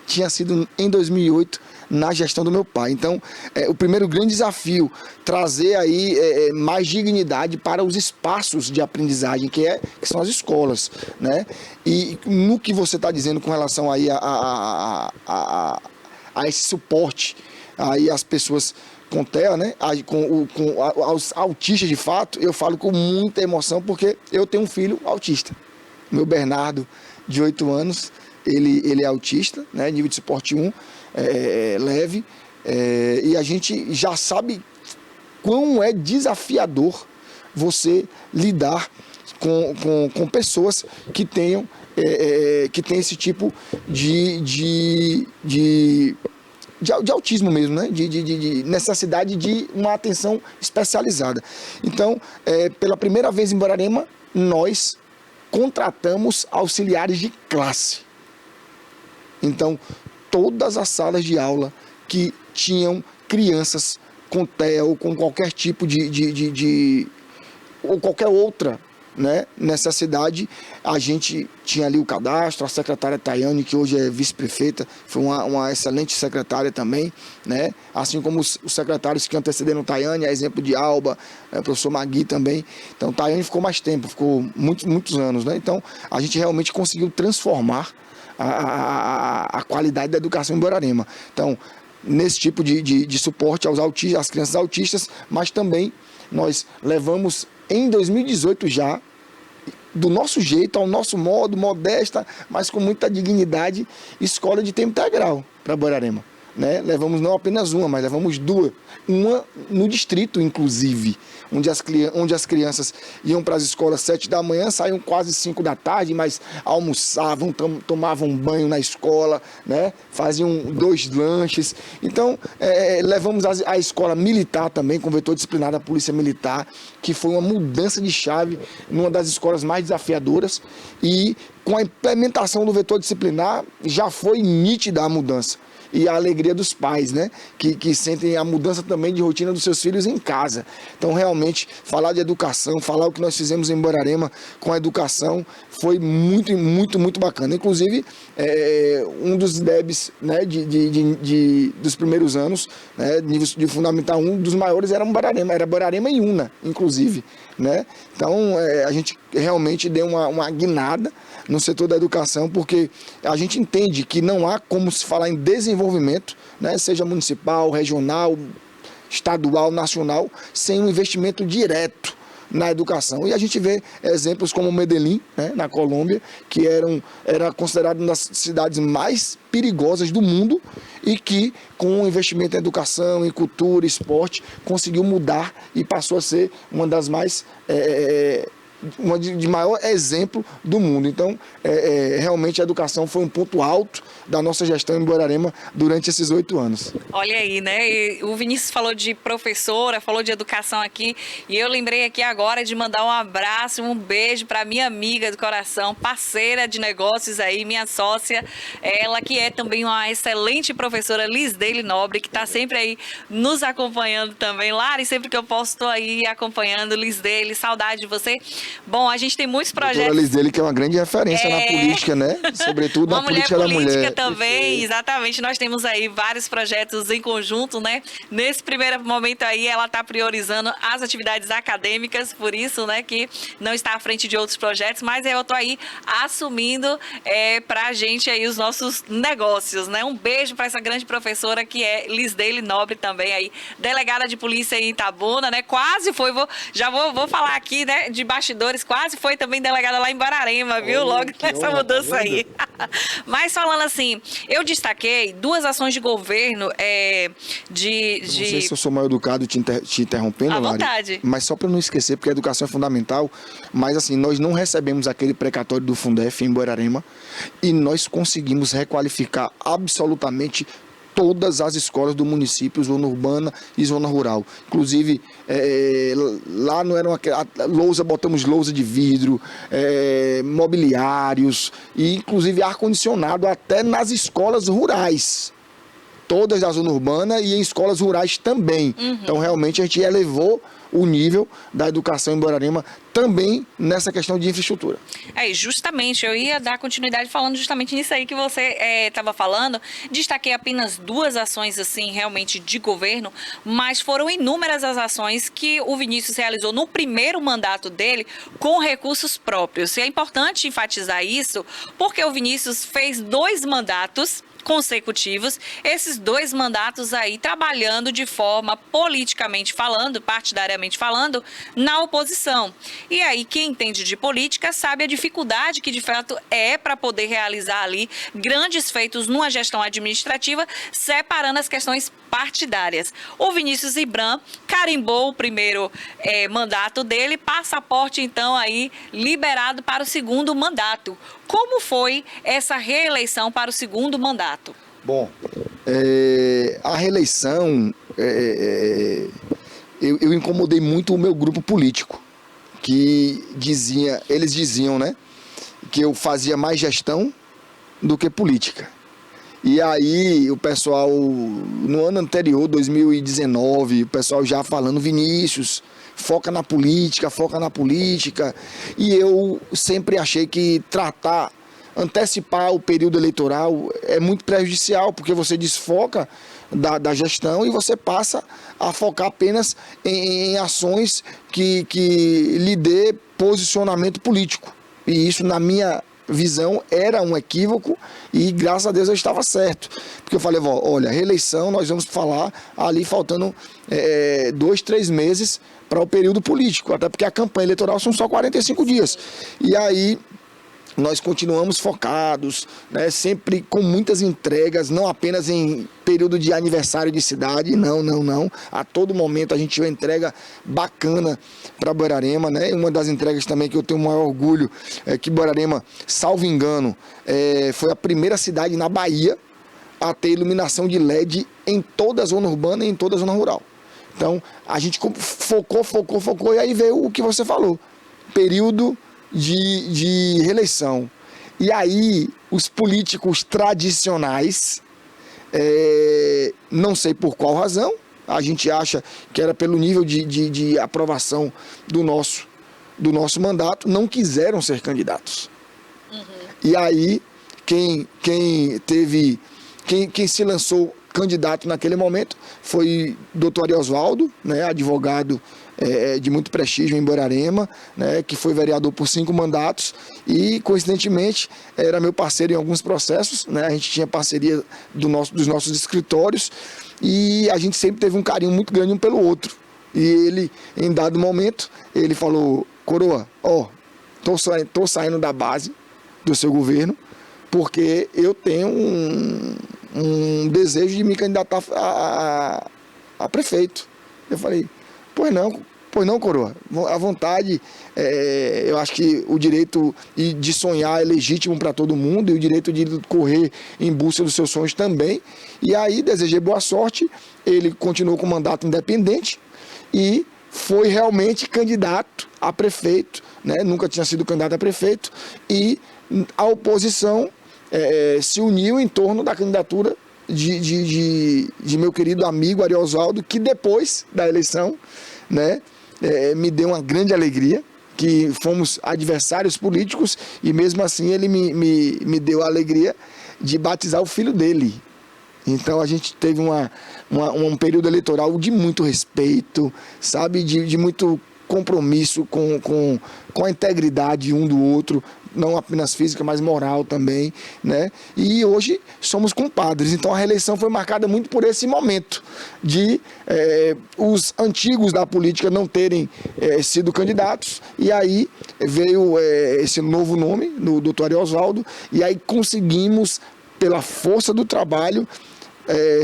tinha sido em 2008, na gestão do meu pai. Então, o primeiro grande desafio, trazer aí mais dignidade para os espaços de aprendizagem, que são as escolas, né? E no que você está dizendo com relação aí a esse suporte aí às pessoas com TEA, né? Aos autistas de fato, eu falo com muita emoção, porque eu tenho um filho autista. Meu Bernardo, de 8 anos, ele é autista, né? Nível de suporte 1, leve, e a gente já sabe quão é desafiador você lidar com pessoas que tenham esse tipo de autismo mesmo, né? De necessidade de uma atenção especializada. Então, pela primeira vez em Guararema, nós contratamos auxiliares de classe. Então, todas as salas de aula que tinham crianças com TEA ou com qualquer tipo ou qualquer outra, né, necessidade, a gente tinha ali o cadastro. A secretária Tayane, que hoje é vice-prefeita, foi uma excelente secretária também, né? Assim como os secretários que antecederam Tayane, a exemplo de Alba, o professor Magui também. Então, Tayane ficou mais tempo, ficou muitos anos, né? Então, a gente realmente conseguiu transformar a qualidade da educação em Guararema. Então, nesse tipo de suporte aos autistas, às crianças autistas, mas também nós levamos em 2018 já, do nosso jeito, ao nosso modo, modesta, mas com muita dignidade, escola de tempo integral para Guararema. né? Levamos não apenas uma, mas levamos duas. Uma no distrito, inclusive, onde as crianças iam para as escolas 7 da manhã, saíam quase 5 da tarde, mas almoçavam, tomavam banho na escola, né? Faziam 2 lanches. Então, levamos a escola militar também, com o vetor disciplinar da Polícia Militar, que foi uma mudança de chave numa das escolas mais desafiadoras, e com a implementação do vetor disciplinar já foi nítida a mudança. E a alegria dos pais, né? Que sentem a mudança também de rotina dos seus filhos em casa. Então, realmente, falar de educação, falar o que nós fizemos em Borarema com a educação foi muito, muito, muito bacana. Inclusive, um dos DEBs, né, dos primeiros anos, né, de Fundamental 1, dos maiores era Borarema e Una, inclusive, né? Então, a gente realmente deu uma guinada no setor da educação, porque a gente entende que não há como se falar em desenvolvimento, né, seja municipal, regional, estadual, nacional, sem um investimento direto na educação. E a gente vê exemplos como Medellín, né, na Colômbia, que era considerado uma das cidades mais perigosas do mundo e que, com o investimento em educação, em cultura, esporte, conseguiu mudar e passou a ser uma das mais... de maior exemplo do mundo. Então, realmente a educação foi um ponto alto da nossa gestão em Borarema durante esses 8 anos. Olha aí, né? E o Vinícius falou de professora, falou de educação aqui, e eu lembrei aqui agora de mandar um abraço, um beijo para minha amiga do coração, parceira de negócios aí, minha sócia, ela que é também uma excelente professora, Lisdeile Nobre, que está sempre aí nos acompanhando também. Lari, sempre que eu posso, estou aí acompanhando. Lisdeile, saudade de você. Bom, a gente tem muitos projetos. A doutora Lisdeile, que é uma grande referência na política, né? Sobretudo na política da mulher. Também, exatamente. Nós temos aí vários projetos em conjunto, né? Nesse primeiro momento aí, ela está priorizando as atividades acadêmicas, por isso, né, que não está à frente de outros projetos, mas eu estou aí assumindo para a gente aí os nossos negócios, né? Um beijo para essa grande professora que é Lisdeile Nobre também aí, delegada de polícia em Itabuna, né? Quase foi, vou falar aqui, né, de bastidores, quase foi também delegada lá em Borarema, viu? Logo nessa mudança aí. Mas falando assim, eu destaquei 2 ações de governo Não sei se eu sou mal educado te interrompendo, à Lari, vontade. mas só para não esquecer, porque a educação é fundamental, mas assim, nós não recebemos aquele precatório do Fundef em Borarema e nós conseguimos requalificar absolutamente todas as escolas do município, zona urbana e zona rural. Inclusive, lá não eram botamos lousa de vidro, mobiliários e inclusive ar-condicionado até nas escolas rurais. Todas da zona urbana e em escolas rurais também. Então, realmente, a gente elevou o nível da educação em Borarema também nessa questão de infraestrutura. Justamente, eu ia dar continuidade falando justamente nisso aí que você estava falando. Destaquei apenas 2 ações, assim, realmente de governo, mas foram inúmeras as ações que o Vinícius realizou no primeiro mandato dele com recursos próprios. E é importante enfatizar isso, porque o Vinícius fez 2 mandatos consecutivos, esses 2 mandatos aí trabalhando de forma politicamente falando, partidariamente falando, na oposição. E aí quem entende de política sabe a dificuldade que de fato é para poder realizar ali grandes feitos numa gestão administrativa, separando as questões partidárias. O Vinícius Ibram carimbou o primeiro mandato dele, passaporte então aí liberado para o segundo mandato. Como foi essa reeleição para o segundo mandato? Bom, a reeleição, eu incomodei muito o meu grupo político, que eles diziam, né, que eu fazia mais gestão do que política. E aí o pessoal, no ano anterior, 2019, o pessoal já falando, Vinícius, foca na política, e eu sempre achei que antecipar o período eleitoral é muito prejudicial, porque você desfoca da gestão e você passa a focar apenas em ações que lhe dê posicionamento político. E isso, na minha visão, era um equívoco e graças a Deus eu estava certo, porque eu falei, olha, reeleição nós vamos falar ali faltando 2, 3 meses para o período político, até porque a campanha eleitoral são só 45 dias, e aí nós continuamos focados, né, sempre com muitas entregas, não apenas em período de aniversário de cidade, não. A todo momento a gente tinha uma entrega bacana para Borarema, né? Uma das entregas também que eu tenho o maior orgulho é que Borarema, salvo engano, foi a primeira cidade na Bahia a ter iluminação de LED em toda a zona urbana e em toda a zona rural. Então, a gente focou, e aí veio o que você falou, período de reeleição. E aí, os políticos tradicionais, não sei por qual razão, a gente acha que era pelo nível de aprovação do nosso mandato, não quiseram ser candidatos. E aí, quem se lançou candidato naquele momento foi Dr. Ariosvaldo, né, advogado de muito prestígio em Borarema, né, que foi vereador por 5 mandatos e, coincidentemente, era meu parceiro em alguns processos, né, a gente tinha parceria dos nossos escritórios e a gente sempre teve um carinho muito grande um pelo outro. E ele, em dado momento, ele falou: Coroa, tô saindo da base do seu governo porque eu tenho um desejo de me candidatar a prefeito. Eu falei: pois não, Coroa, à vontade. Eu acho que o direito de sonhar é legítimo para todo mundo e o direito de correr em busca dos seus sonhos também. E aí desejei boa sorte, ele continuou com o mandato independente e foi realmente candidato a prefeito, né? Nunca tinha sido candidato a prefeito e a oposição se uniu em torno da candidatura de meu querido amigo Ariosvaldo, que depois da eleição, né, me deu uma grande alegria, que fomos adversários políticos e mesmo assim ele me deu a alegria de batizar o filho dele. Então a gente teve um período eleitoral de muito respeito, sabe, de muito compromisso com a integridade um do outro, não apenas física, mas moral também, né? E hoje somos compadres. Então a reeleição foi marcada muito por esse momento de os antigos da política não terem sido candidatos, e aí veio esse novo nome, do Dr. Ariosvaldo, e aí conseguimos, pela força do trabalho,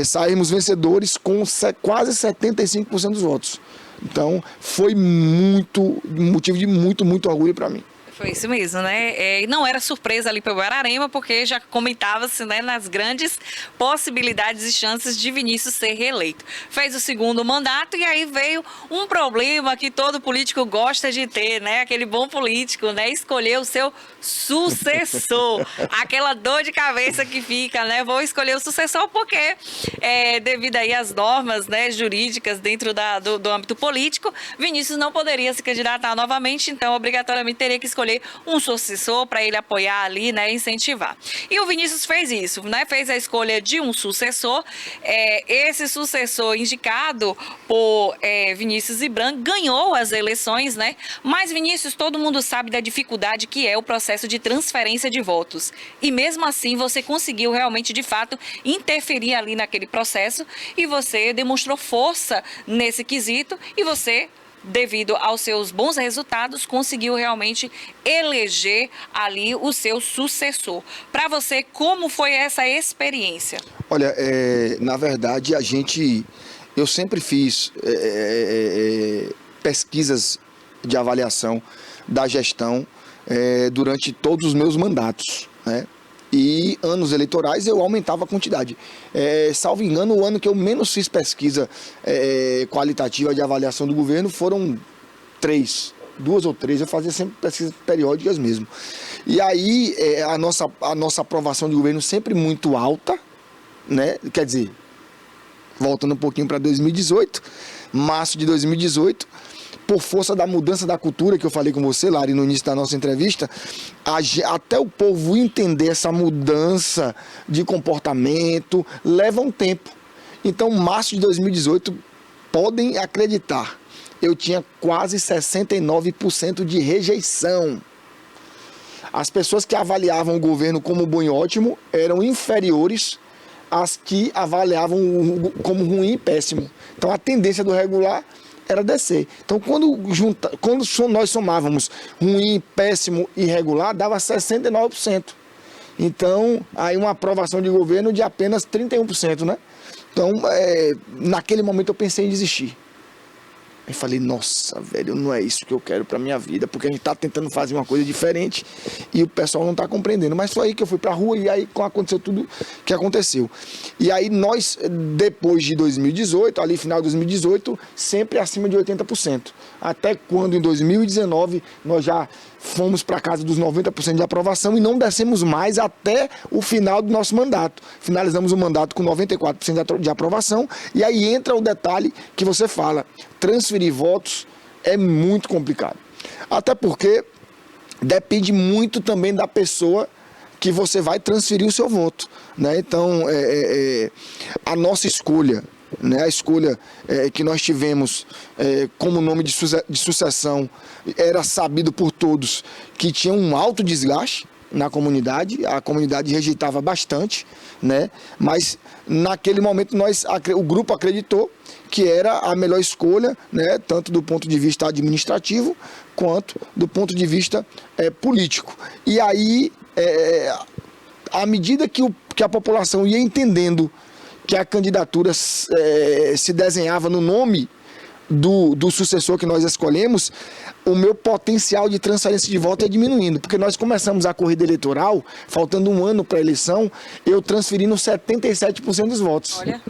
sairmos vencedores com quase 75% dos votos. Então foi motivo de muito orgulho para mim. Foi isso mesmo, né? Não era surpresa ali para o Borarema, porque já comentava-se, né, nas grandes possibilidades e chances de Vinícius ser reeleito. Fez o segundo mandato e aí veio um problema que todo político gosta de ter, né? Aquele bom político, né? Escolher o seu sucessor. Aquela dor de cabeça que fica, né? Vou escolher o sucessor porque, devido aí às normas, né, jurídicas dentro do âmbito político, Vinícius não poderia se candidatar novamente, então obrigatoriamente teria que escolher um sucessor para ele apoiar ali, né, incentivar. E o Vinícius fez isso, né, fez a escolha de um sucessor. Esse sucessor indicado por Vinícius Ibran ganhou as eleições, né, mas Vinícius, todo mundo sabe da dificuldade que é o processo de transferência de votos. E mesmo assim você conseguiu realmente, de fato, interferir ali naquele processo e você demonstrou força nesse quesito e você, devido aos seus bons resultados, conseguiu realmente eleger ali o seu sucessor. Para você, como foi essa experiência? Olha, na verdade, eu sempre fiz pesquisas de avaliação da gestão durante todos os meus mandatos, né? E anos eleitorais eu aumentava a quantidade. Salvo engano, o ano que eu menos fiz pesquisa qualitativa de avaliação do governo foram 2 ou 3. Eu fazia sempre pesquisas periódicas mesmo. E aí a nossa aprovação de governo sempre muito alta, né? Quer dizer, voltando um pouquinho para 2018, março de 2018, por força da mudança da cultura que eu falei com você, Lari, no início da nossa entrevista, até o povo entender essa mudança de comportamento leva um tempo. Então, março de 2018, podem acreditar, eu tinha quase 69% de rejeição. As pessoas que avaliavam o governo como bom e ótimo eram inferiores às que avaliavam como ruim e péssimo. Então, a tendência do regular era descer. Então, quando nós somávamos ruim, péssimo e regular, dava 69%. Então, aí uma aprovação de governo de apenas 31%, né? Então, naquele momento eu pensei em desistir. Aí falei, nossa, velho, não é isso que eu quero pra minha vida, porque a gente tá tentando fazer uma coisa diferente e o pessoal não tá compreendendo. Mas foi aí que eu fui pra rua e aí aconteceu tudo que aconteceu. E aí nós, depois de 2018, ali final de 2018, sempre acima de 80%. Até quando em 2019 nós já fomos para casa dos 90% de aprovação e não descemos mais até o final do nosso mandato. Finalizamos o mandato com 94% de aprovação e aí entra o detalhe que você fala, transferir votos é muito complicado. Até porque depende muito também da pessoa que você vai transferir o seu voto, né? Então, a nossa escolha, né, a escolha que nós tivemos como nome de sucessão era sabido por todos que tinha um alto desgaste na comunidade, a comunidade rejeitava bastante, né, mas naquele momento o grupo acreditou que era a melhor escolha, né, tanto do ponto de vista administrativo quanto do ponto de vista político. E aí, à medida que a população ia entendendo que a candidatura se desenhava no nome do sucessor que nós escolhemos, o meu potencial de transferência de voto é diminuindo, porque nós começamos a corrida eleitoral, faltando um ano para a eleição, eu transferindo 77% dos votos. Olha.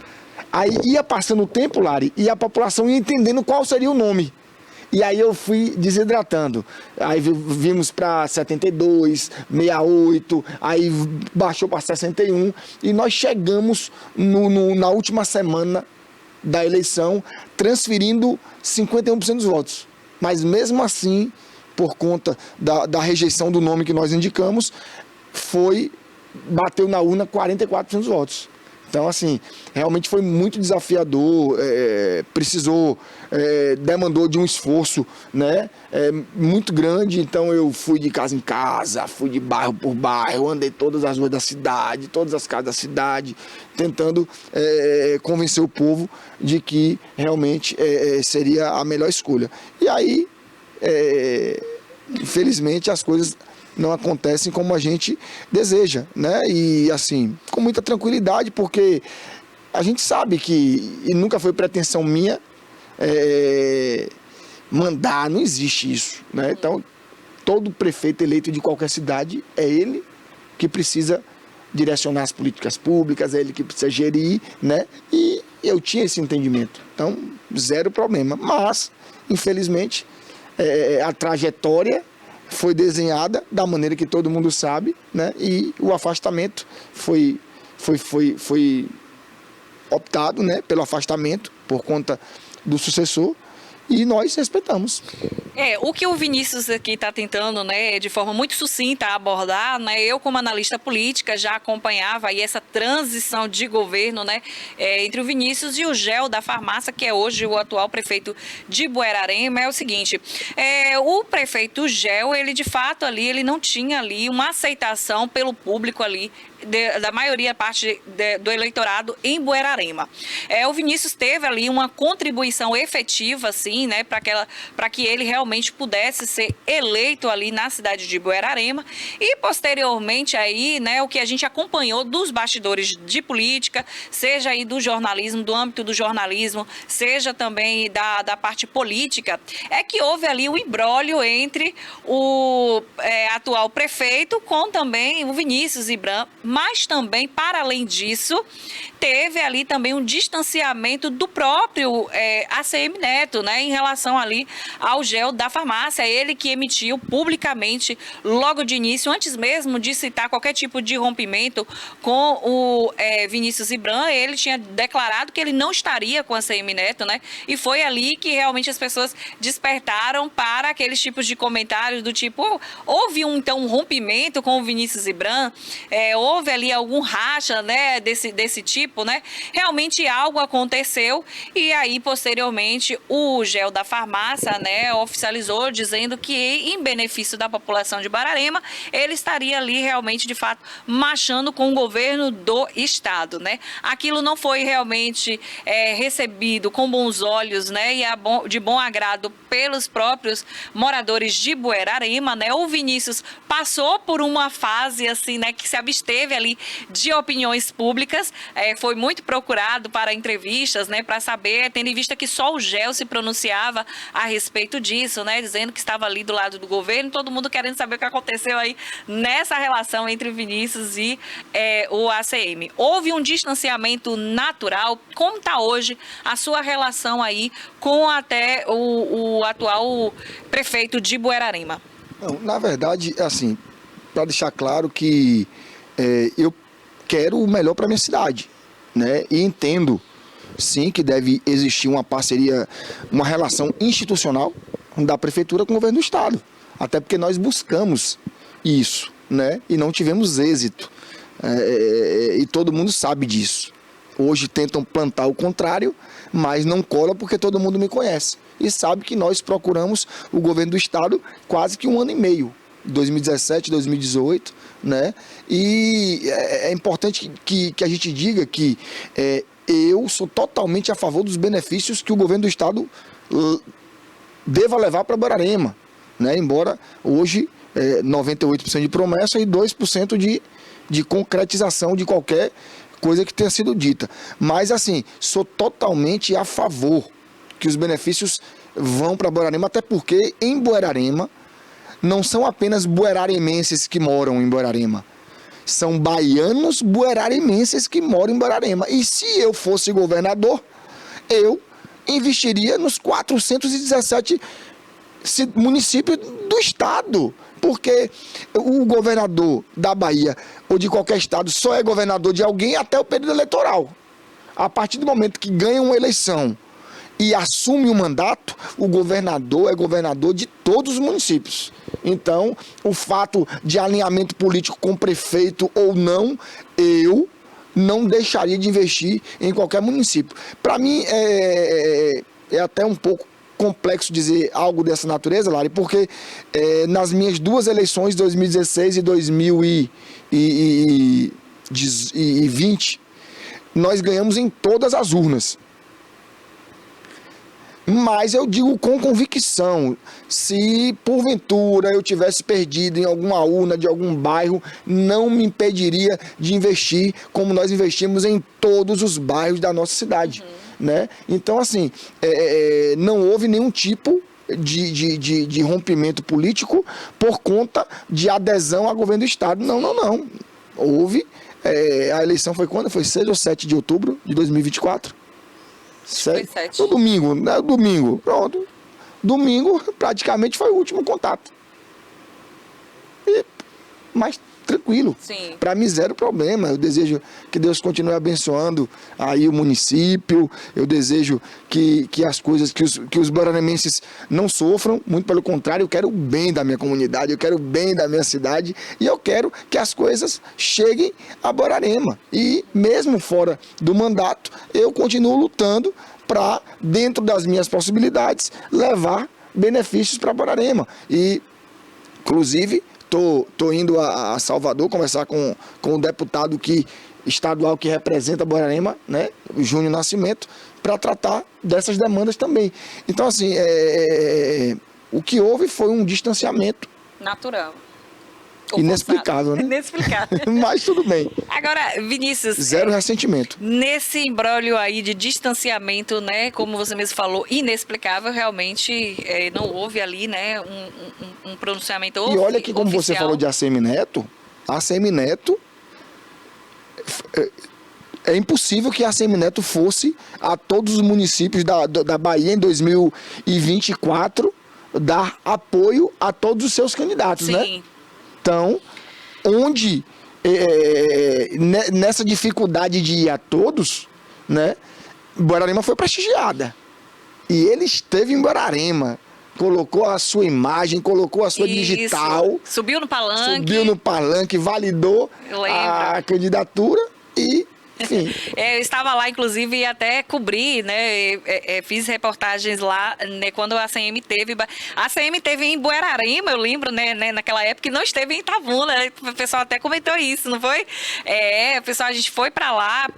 Aí ia passando o tempo, Lari, e a população ia entendendo qual seria o nome. E aí eu fui desidratando. Aí vimos para 72, 68, aí baixou para 61. E nós chegamos na última semana da eleição transferindo 51% dos votos. Mas mesmo assim, por conta da rejeição do nome que nós indicamos, bateu na urna 44% dos votos. Então, assim, realmente foi muito desafiador, demandou de um esforço, né, muito grande. Então, eu fui de casa em casa, fui de bairro por bairro, andei todas as ruas da cidade, todas as casas da cidade, tentando convencer o povo de que realmente seria a melhor escolha. E aí, infelizmente, as coisas não acontecem como a gente deseja, né? E assim, com muita tranquilidade, porque a gente sabe que, e nunca foi pretensão minha, mandar, não existe isso, né? Então, todo prefeito eleito de qualquer cidade é ele que precisa direcionar as políticas públicas, é ele que precisa gerir, né? E eu tinha esse entendimento, então, zero problema. Mas, infelizmente, a trajetória foi desenhada da maneira que todo mundo sabe, né? E o afastamento foi optado, né, pelo afastamento por conta do sucessor e nós respeitamos. O que o Vinícius aqui está tentando, né, de forma muito sucinta abordar, né, eu como analista política já acompanhava aí essa transição de governo, né, entre o Vinícius e o Gel da farmácia, que é hoje o atual prefeito de Buerarema. É o seguinte, o prefeito Gel, ele de fato ali, ele não tinha ali uma aceitação pelo público ali, da maioria parte do eleitorado em Buerarema. O Vinícius teve ali uma contribuição efetiva, assim, né, para que ele realmente pudesse ser eleito ali na cidade de Buerarema e posteriormente aí, né, o que a gente acompanhou dos bastidores de política, seja aí do jornalismo, do âmbito do jornalismo, seja também da parte política, é que houve ali o imbróglio entre o atual prefeito com também o Vinícius Ibram, mas também, para além disso, teve ali também um distanciamento do próprio ACM Neto, né, em relação ali ao Gel da farmácia, ele que emitiu publicamente, logo de início, antes mesmo de citar qualquer tipo de rompimento com o Vinícius Ibram, ele tinha declarado que ele não estaria com a ACM Neto, né, e foi ali que realmente as pessoas despertaram para aqueles tipos de comentários do tipo, houve então um rompimento com o Vinícius Ibram, houve ali algum racha, né, desse tipo, né, realmente algo aconteceu e aí posteriormente o Gugel da farmácia, né, oficializou dizendo que em benefício da população de Borborema, ele estaria ali realmente, de fato, marchando com o governo do estado, né? Aquilo não foi realmente recebido com bons olhos, né, e de bom agrado pelos próprios moradores de Borborema, né? O Vinícius passou por uma fase assim, né, que se absteve ali de opiniões públicas, foi muito procurado para entrevistas, né, para saber, tendo em vista que só o GEL se pronunciava a respeito disso, né, dizendo que estava ali do lado do governo, todo mundo querendo saber o que aconteceu aí nessa relação entre Vinícius e o ACM. Houve um distanciamento natural. Como está hoje a sua relação aí com até o atual prefeito de Borborema? Não, na verdade, assim, para deixar claro que eu quero o melhor para minha cidade, né? E entendo, sim, que deve existir uma parceria, uma relação institucional da prefeitura com o governo do estado. Até porque nós buscamos isso, né? E não tivemos êxito. E todo mundo sabe disso. Hoje tentam plantar o contrário, mas não cola porque todo mundo me conhece. E sabe que nós procuramos o governo do estado quase que 1 ano e meio. 2017, 2018, né? E é importante que a gente diga que eu sou totalmente a favor dos benefícios que o governo do estado deva levar para Borborema, né? Embora hoje 98% de promessa e 2% de concretização de qualquer coisa que tenha sido dita. Mas assim, sou totalmente a favor que os benefícios vão para Borborema, até porque em Borborema não são apenas bueraremenses que moram em Borborema. São baianos bueraremenses que moram em Borborema. E se eu fosse governador, eu investiria nos 417 municípios do estado. Porque o governador da Bahia ou de qualquer estado só é governador de alguém até o período eleitoral. A partir do momento que ganha uma eleição e assume o mandato, o governador é governador de todos os municípios. Então, o fato de alinhamento político com o prefeito ou não, eu não deixaria de investir em qualquer município. Para mim, é até um pouco complexo dizer algo dessa natureza, Lari, porque nas minhas duas eleições, 2016 e 2020, nós ganhamos em todas as urnas. Mas eu digo com convicção, se porventura eu tivesse perdido em alguma urna de algum bairro, não me impediria de investir como nós investimos em todos os bairros da nossa cidade. Né? Então, assim, não houve nenhum tipo de rompimento político por conta de adesão ao governo do estado. Não. Houve. A eleição foi quando? Foi 6 ou 7 de outubro de 2024? 7. No domingo, né? Domingo, pronto. Domingo praticamente foi o último contato. Mas tranquilo. Para mim, zero problema. Eu desejo que Deus continue abençoando aí o município. Eu desejo que as coisas, que os borboremenses não sofram. Muito pelo contrário, eu quero o bem da minha comunidade, eu quero o bem da minha cidade e eu quero que as coisas cheguem a Borborema. E mesmo fora do mandato, eu continuo lutando para, dentro das minhas possibilidades, levar benefícios para Borborema. E, inclusive, Tô indo a Salvador conversar com o deputado estadual que representa Borborema, né, o Júnior Nascimento, para tratar dessas demandas também. Então, assim, o que houve foi um distanciamento natural. Inexplicável, né? Inexplicável. Mas tudo bem. Agora, Vinícius... Zero ressentimento. Nesse imbróglio aí de distanciamento, né, como você mesmo falou, inexplicável, realmente não houve ali, né, um pronunciamento oficial. E olha que, como você falou de ACM Neto, é impossível que a ACM Neto fosse a todos os municípios da Bahia em 2024 dar apoio a todos os seus candidatos, Sim. né? Então, onde nessa dificuldade de ir a todos, né, Borborema foi prestigiada. E ele esteve em Borborema, colocou a sua imagem, colocou a sua digital. Subiu no palanque, validou a candidatura e Enfim. Eu estava lá, inclusive, e até cobri, né? Fiz reportagens lá, né, quando a ACM teve. A ACM teve em Buerarema, eu lembro, né, naquela época, e não esteve em Itabuna. O pessoal até comentou isso, não foi? Pessoal, a gente foi para lá,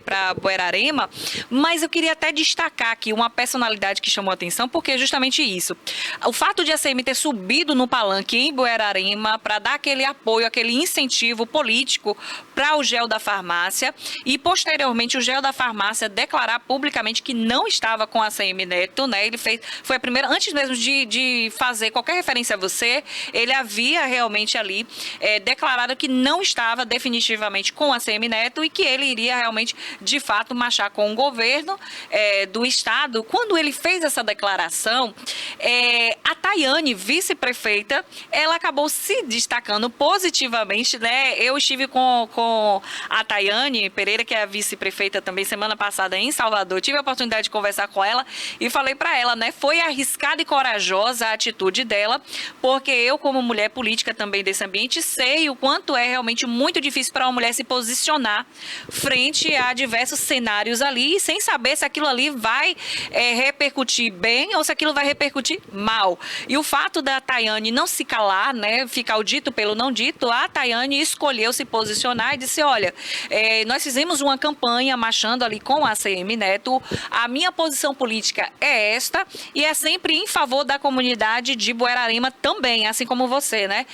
para Buerarema, mas eu queria até destacar aqui uma personalidade que chamou a atenção, porque é justamente isso. O fato de a ACM ter subido no palanque em Buerarema para dar aquele apoio, aquele incentivo político para o GEL da farmácia e, posteriormente, o GEL da farmácia declarar publicamente que não estava com a ACM Neto, né? Ele foi a primeira, antes mesmo de fazer qualquer referência a você, ele havia realmente ali declarado que não estava definitivamente com a ACM Neto e que ele iria realmente, de fato, marchar com o governo do estado. Quando ele fez essa declaração, a Tayane, vice-prefeita, ela acabou se destacando positivamente, né? Eu estive com a Tayane Pereira, que é a vice-prefeita também, semana passada em Salvador. Tive a oportunidade de conversar com ela e falei para ela, né? Foi arriscada e corajosa a atitude dela, porque eu, como mulher política também desse ambiente, sei o quanto é realmente muito difícil para uma mulher se posicionar frente a diversos cenários ali, sem saber se aquilo ali vai repercutir bem ou se aquilo vai repercutir mal. E o fato da Tayane não se calar, né? Ficar o dito pelo não dito, a Tayane escolheu se posicionar e disse, olha, nós fizemos uma campanha marchando ali com a ACM Neto, a minha posição política é esta e é sempre em favor da comunidade de Buerarema também, assim como você, né?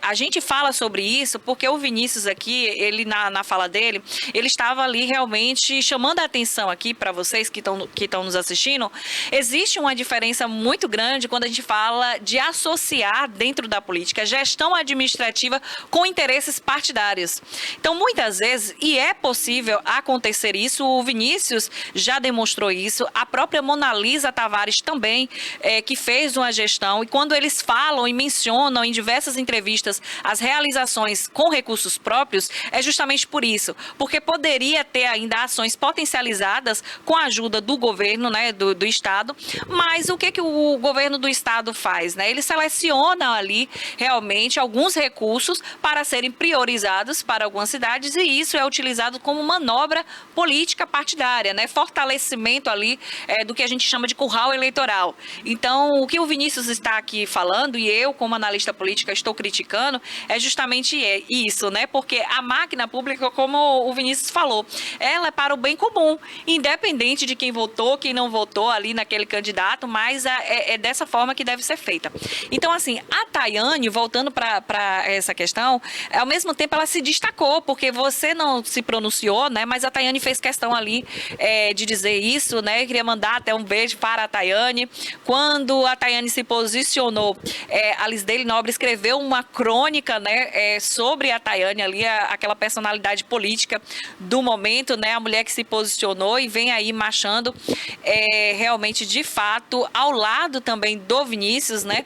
A gente fala sobre isso porque o Vinícius aqui, ele na fala dele, ele estava ali realmente chamando a atenção aqui para vocês que estão nos assistindo. Existe uma diferença muito grande quando a gente fala de associar dentro da política gestão administrativa com interesses partidários. Então, muitas vezes, e é possível acontecer isso, o Vinícius já demonstrou isso, a própria Monalisa Tavares também, que fez uma gestão, e quando eles falam e mencionam em diversas entrevistas as realizações com recursos próprios, é justamente por isso, porque poderia ter ainda ações potencializadas com a ajuda do governo, né, do Estado, mas o que o governo do Estado faz, né? Ele seleciona ali realmente alguns recursos para serem priorizados para algumas cidades e isso é utilizado como manobra política partidária, né? Fortalecimento ali do que a gente chama de curral eleitoral. Então, o que o Vinícius está aqui falando e eu, como analista política, estou criticando é justamente isso, né? Porque a máquina pública, como o Vinícius falou, ela é para o bem comum, independente de quem votou, quem não votou ali naquele candidato, mas é dessa forma que deve ser feita. Então, assim, a Tayane, voltando para essa questão, ao mesmo tempo ela se destacou, porque você não se pronunciou, né? Mas a Tayane fez questão ali de dizer isso, né? Eu queria mandar até um beijo para a Tayane. Quando a Tayane se posicionou, a Lisdeile Nobre escreveu uma crônica, né? Sobre a Tayane ali, aquela personalidade política do momento, né? A mulher que se posicionou e vem aí marchando realmente, de fato, ao lado também do Vinícius, né?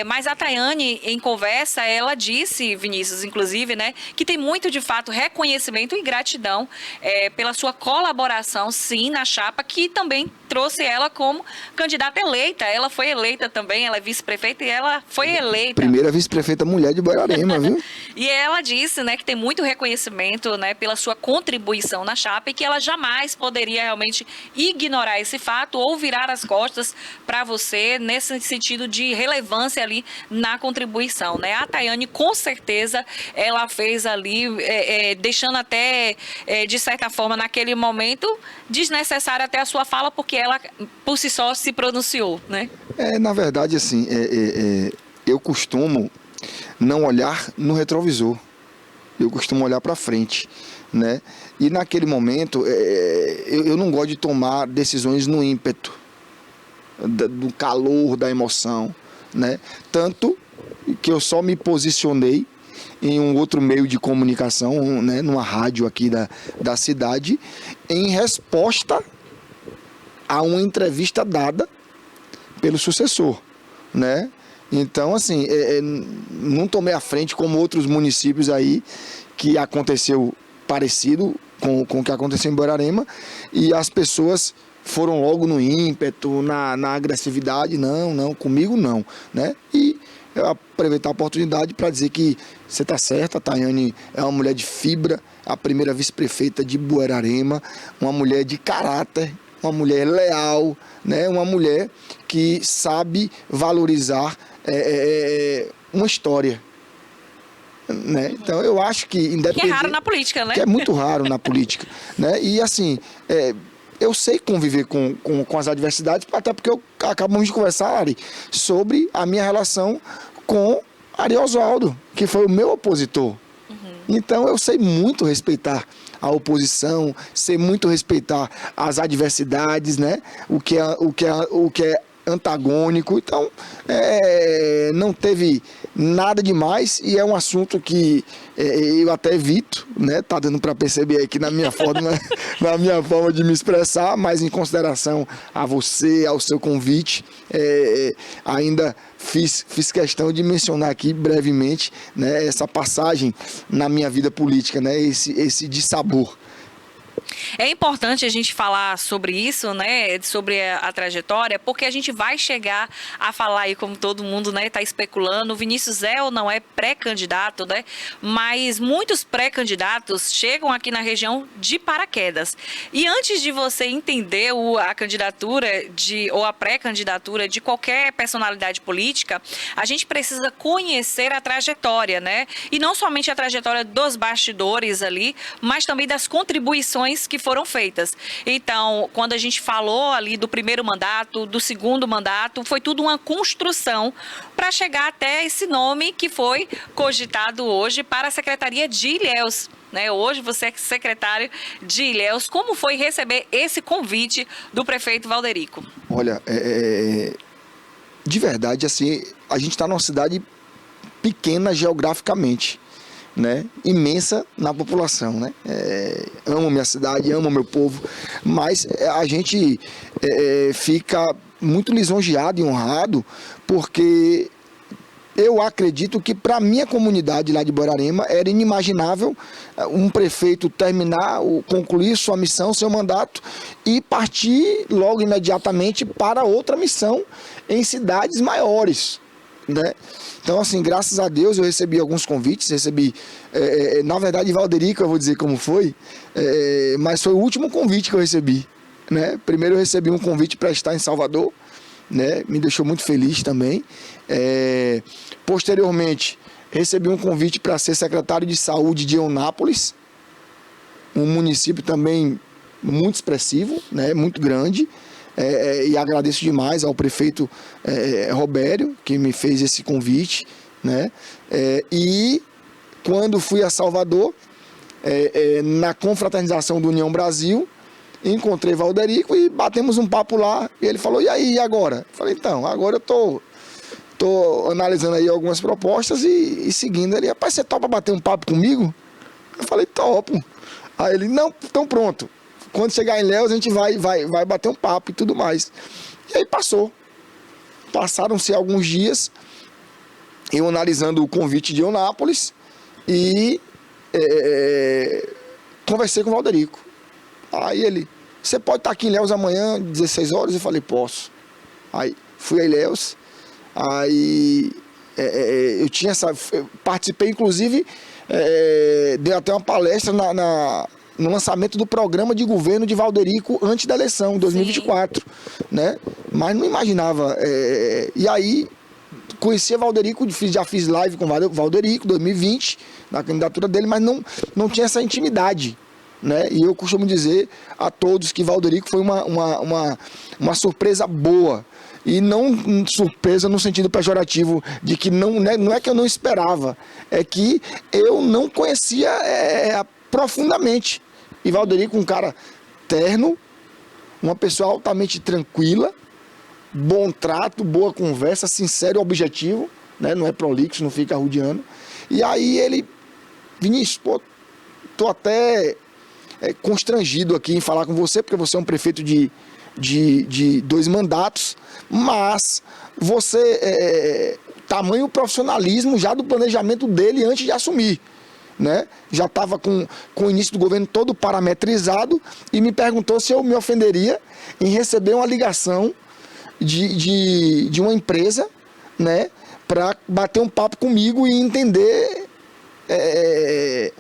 Mas a Tayane, em conversa, ela disse, Vinícius, inclusive, né? Que tem muito, de fato, reconhecimento e gratidão pela sua colaboração, sim, na chapa, que também trouxe ela como candidata eleita. Ela foi eleita também, ela é vice-prefeita e ela foi eleita. Primeira vice-prefeita mulher de Buerarema, viu? E ela disse, né, que tem muito reconhecimento, né, pela sua contribuição na chapa e que ela jamais poderia realmente ignorar esse fato ou virar as costas para você nesse sentido de relevância ali na contribuição, né? A Tayane, com certeza, ela fez ali, deixando até, de certa forma, naquele momento, desnecessária até a sua fala, porque ela, por si só, se pronunciou, né? Na verdade, assim, eu costumo não olhar no retrovisor. Eu costumo olhar para frente, né? E naquele momento, eu não gosto de tomar decisões no ímpeto, do calor, da emoção, né? Tanto que eu só me posicionei em um outro meio de comunicação, né? Numa rádio aqui da cidade, em resposta a uma entrevista dada pelo sucessor, né? Então, assim, não tomei a frente como outros municípios aí que aconteceu parecido com o que aconteceu em Buerarema e as pessoas foram logo no ímpeto, na agressividade, não, comigo não, né? E eu aproveitar a oportunidade para dizer que você está certa, a Tayane é uma mulher de fibra, a primeira vice-prefeita de Buerarema, uma mulher de caráter, uma mulher leal, né? Uma mulher que sabe valorizar uma história. Né? Então eu acho que independente, que é raro na política, né? Que é muito raro na política, né? E assim, eu sei conviver com as adversidades, até porque acabamos de conversar, Ari, sobre a minha relação com Ari Oswaldo, que foi o meu opositor. Então eu sei muito respeitar a oposição, sei muito respeitar as adversidades, né? O que é antagônico. Então não teve nada demais e é um assunto que eu até evito, né? Tá dando para perceber aqui na minha forma de me expressar, mas em consideração a você, ao seu convite, ainda fiz questão de mencionar aqui brevemente, né, essa passagem na minha vida política, né, esse dissabor. É importante a gente falar sobre isso, né, sobre a trajetória, porque a gente vai chegar a falar aí, como todo mundo, né, tá especulando, o Vinícius é ou não é pré-candidato, né, mas muitos pré-candidatos chegam aqui na região de paraquedas. E antes de você entender a candidatura ou a pré-candidatura de qualquer personalidade política, a gente precisa conhecer a trajetória, né, e não somente a trajetória dos bastidores ali, mas também das contribuições que foram feitas. Então, quando a gente falou ali do primeiro mandato, do segundo mandato, foi tudo uma construção para chegar até esse nome que foi cogitado hoje para a Secretaria de Ilhéus. Né? Hoje você é secretário de Ilhéus. Como foi receber esse convite do prefeito Valderico? Olha, de verdade, assim, a gente está numa cidade pequena geograficamente, né, imensa na população, né? Amo minha cidade, amo meu povo, mas a gente fica muito lisonjeado e honrado, porque eu acredito que para minha comunidade lá de Buerarema era inimaginável um prefeito concluir sua missão, seu mandato e partir logo imediatamente para outra missão em cidades maiores, né? Então, assim, graças a Deus eu recebi alguns convites, na verdade, Valderico, eu vou dizer como foi, mas foi o último convite que eu recebi, né? Primeiro eu recebi um convite para estar em Salvador, né? Me deixou muito feliz também. Posteriormente, recebi um convite para ser secretário de saúde de Eunápolis, um município também muito expressivo, né? Muito grande. E agradeço demais ao prefeito Robério, que me fez esse convite, né? E quando fui a Salvador, na confraternização do União Brasil, encontrei Valderico e batemos um papo lá, e ele falou, e aí, e agora? Eu falei, então, agora eu tô analisando aí algumas propostas e seguindo ele. Rapaz, você topa bater um papo comigo? Eu falei, topo. Aí ele, não, então pronto. Quando chegar em Ilhéus, a gente vai bater um papo e tudo mais. E aí passaram-se alguns dias, eu analisando o convite de Eunápolis e conversei com o Valderico. Aí ele, você pode estar aqui em Ilhéus amanhã, 16 horas? Eu falei, posso. Aí fui a Ilhéus, aí eu participei, inclusive, dei até uma palestra no lançamento do programa de governo de Valderico antes da eleição, em 2024, né? Mas não imaginava. E aí, conhecia Valderico, já fiz live com Valderico, 2020, na candidatura dele, mas não tinha essa intimidade, né? E eu costumo dizer a todos que Valderico foi uma surpresa boa. E não surpresa no sentido pejorativo de que não é que eu não esperava, é que eu não conhecia profundamente. E Valderico, um cara terno, uma pessoa altamente tranquila, bom trato, boa conversa, sincero e objetivo, né? Não é prolixo, não fica arrudeando. E aí ele, Vinícius, tô até constrangido aqui em falar com você, porque você é um prefeito de 2 mandatos, mas você tamanho profissionalismo já do planejamento dele antes de assumir, né? Já estava com o início do governo todo parametrizado e me perguntou se eu me ofenderia em receber uma ligação de uma empresa, né, para bater um papo comigo e entender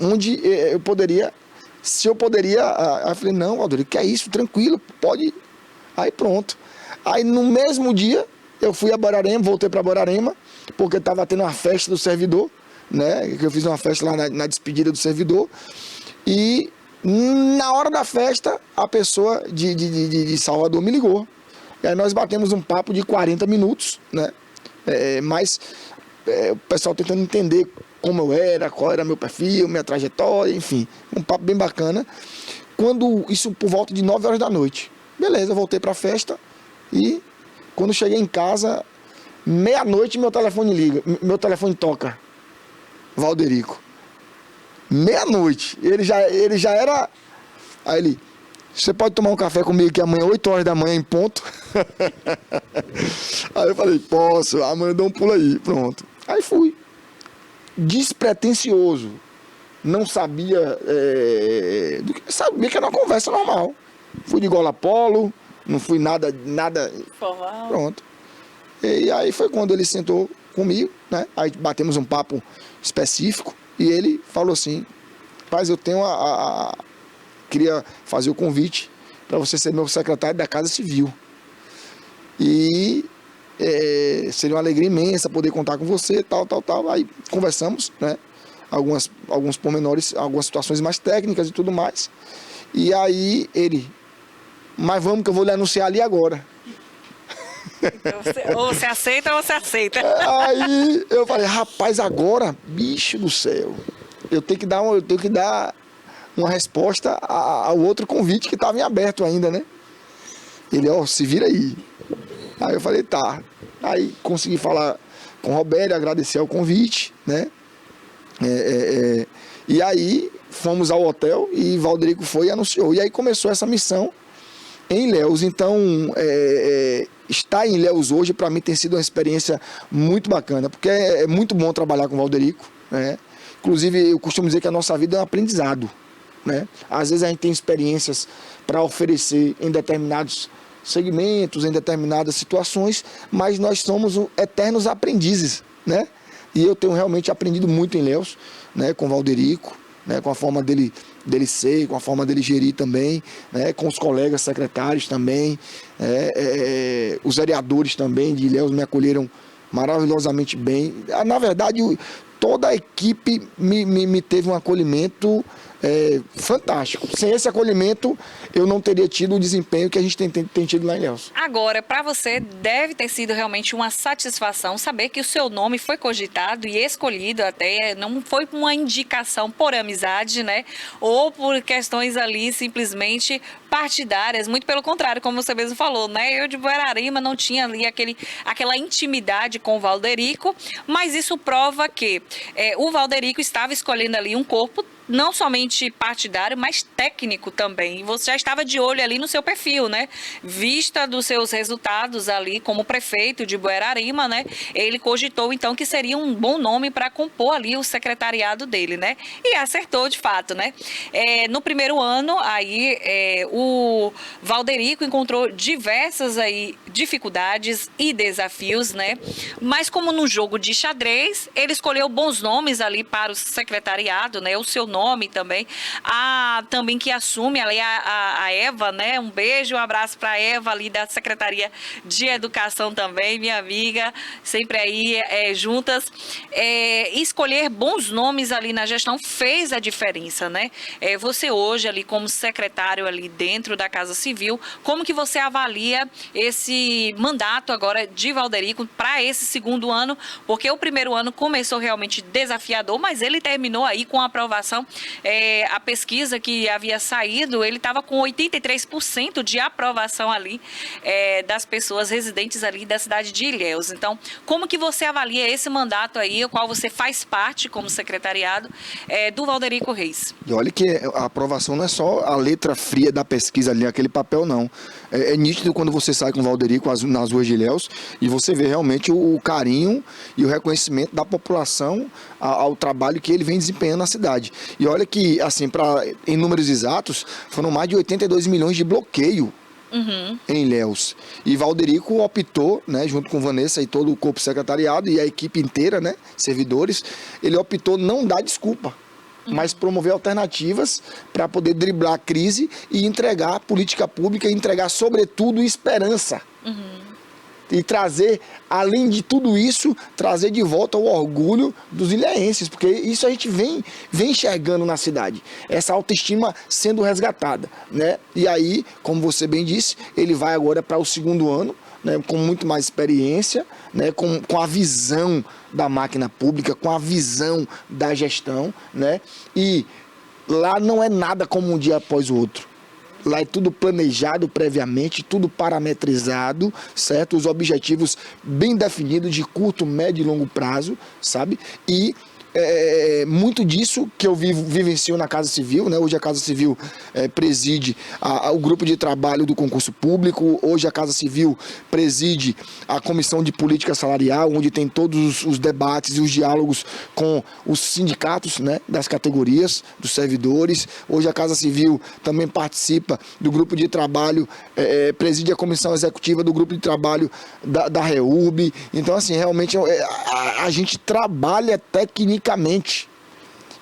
onde eu poderia, se eu poderia. Aí eu falei, não, Valderico, que é isso, tranquilo, pode. Aí pronto. Aí no mesmo dia eu fui a Borarema, voltei para Borarema, porque estava tendo uma festa do servidor, né? Que eu fiz uma festa lá na despedida do servidor. E na hora da festa, a pessoa de Salvador me ligou. E aí nós batemos um papo de 40 minutos, né? Mas o pessoal tentando entender como eu era, qual era meu perfil, minha trajetória, enfim. Um papo bem bacana. Isso por volta de 9 horas da noite. Beleza, eu voltei para a festa e quando cheguei em casa, meia-noite meu telefone toca. Valderico. Meia-noite. Ele já era... Aí ele, você pode tomar um café comigo aqui amanhã, 8 horas da manhã em ponto? Aí eu falei, posso, amanhã eu dou um pulo aí, pronto. Aí fui. Despretensioso. Não sabia... sabia que era uma conversa normal. Fui de gola polo, não fui nada formal. Pronto. E aí foi quando ele sentou comigo, né? Aí batemos um papo específico e ele falou assim, rapaz, eu tenho queria fazer o convite para você ser meu secretário da Casa Civil. E seria uma alegria imensa poder contar com você, tal. Aí conversamos, né? Alguns pormenores, algumas situações mais técnicas e tudo mais. E aí ele, mas vamos que eu vou lhe anunciar ali agora. Então, ou você aceita ou você aceita. Aí eu falei, rapaz, agora, bicho do céu, eu tenho que dar uma resposta ao outro convite que estava em aberto ainda, né? Ele, se vira aí. Aí eu falei, tá. Aí consegui falar com o Roberto, agradecer ao convite, né? E aí fomos ao hotel e Valderico foi e anunciou. E aí começou essa missão em Ilhéus. Então, estar em Ilhéus hoje, para mim, tem sido uma experiência muito bacana, porque é muito bom trabalhar com o Valderico, né? Inclusive, eu costumo dizer que a nossa vida é um aprendizado, né? Às vezes a gente tem experiências para oferecer em determinados segmentos, em determinadas situações, mas nós somos eternos aprendizes, né? E eu tenho realmente aprendido muito em Ilhéus, né? Com o Valderico, né? Com a forma dele ser, com a forma dele gerir também, né? Com os colegas secretários também, os vereadores também de Ilhéus me acolheram maravilhosamente bem. Na verdade, toda a equipe me teve um acolhimento fantástico. Sem esse acolhimento, eu não teria tido o desempenho que a gente tem tido lá em Ilhéus. Agora, para você, deve ter sido realmente uma satisfação saber que o seu nome foi cogitado e escolhido até, não foi uma indicação por amizade, né? Ou por questões ali simplesmente partidárias, muito pelo contrário, como você mesmo falou, né? Eu de Borarema não tinha ali aquela intimidade com o Valderico, mas isso prova que o Valderico estava escolhendo ali um corpo não somente partidário, mas técnico também. E você já estava de olho ali no seu perfil, né? Vista dos seus resultados ali como prefeito de Borarema, né? Ele cogitou, então, que seria um bom nome para compor ali o secretariado dele, né? E acertou, de fato, né? No primeiro ano, aí, o Valderico encontrou diversas aí dificuldades e desafios, né? Mas como no jogo de xadrez, ele escolheu bons nomes ali para o secretariado, né? O seu nome também. Também que assume ali a Eva, né? Um beijo, um abraço para a Eva ali da Secretaria de Educação também, minha amiga, sempre aí juntas. Escolher bons nomes ali na gestão fez a diferença, né? Você hoje ali como secretário ali dentro da Casa Civil, como que você avalia esse mandato agora de Valderico para esse segundo ano? Porque o primeiro ano começou realmente desafiador, mas ele terminou aí com a aprovação. A pesquisa que havia saído, ele estava com 83% de aprovação ali das pessoas residentes ali da cidade de Ilhéus. Então, como que você avalia esse mandato aí, o qual você faz parte como secretariado do Valderico Reis? E olha que a aprovação não é só a letra fria da pesquisa ali, aquele papel não. É nítido quando você sai com o Valderico nas ruas de Ilhéus e você vê realmente o carinho e o reconhecimento da população ao trabalho que ele vem desempenhando na cidade. E olha que, assim, em números exatos, foram mais de 82 milhões de bloqueio em Ilhéus. E Valderico optou, né, junto com Vanessa e todo o corpo secretariado e a equipe inteira, né, servidores, ele optou não dar desculpa, mas promover alternativas para poder driblar a crise e entregar política pública, e entregar, sobretudo, esperança. E trazer, além de tudo isso, trazer de volta o orgulho dos ilhéenses, porque isso a gente vem enxergando na cidade, essa autoestima sendo resgatada, né? E aí, como você bem disse, ele vai agora para o 2º ano, né, com muito mais experiência, né, com a visão da máquina pública, com a visão da gestão, né? E lá não é nada como um dia após o outro. Lá é tudo planejado previamente, tudo parametrizado, certo? Os objetivos bem definidos de curto, médio e longo prazo, sabe? E muito disso que eu vivencio na Casa Civil, né? Hoje a Casa Civil preside o grupo de trabalho do concurso público, hoje a Casa Civil preside a comissão de política salarial, onde tem todos os debates e os diálogos com os sindicatos, né? Das categorias, dos servidores. Hoje a Casa Civil também participa do grupo de trabalho, preside a comissão executiva do grupo de trabalho da REURB. Então, assim, realmente a gente trabalha tecnicamente.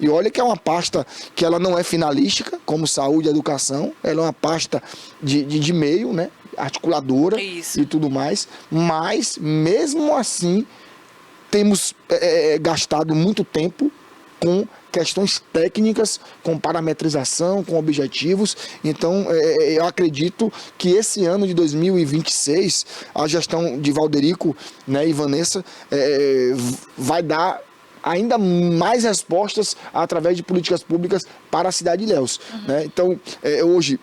E olha que é uma pasta que ela não é finalística, como saúde e educação, ela é uma pasta de meio, né, articuladora. Isso. E tudo mais, mas mesmo assim temos gastado muito tempo com questões técnicas, com parametrização, com objetivos. Então, eu acredito que esse ano de 2026, a gestão de Valderico, né, e Vanessa vai dar ainda mais respostas através de políticas públicas para a cidade de Ilhéus. Né? Então, hoje,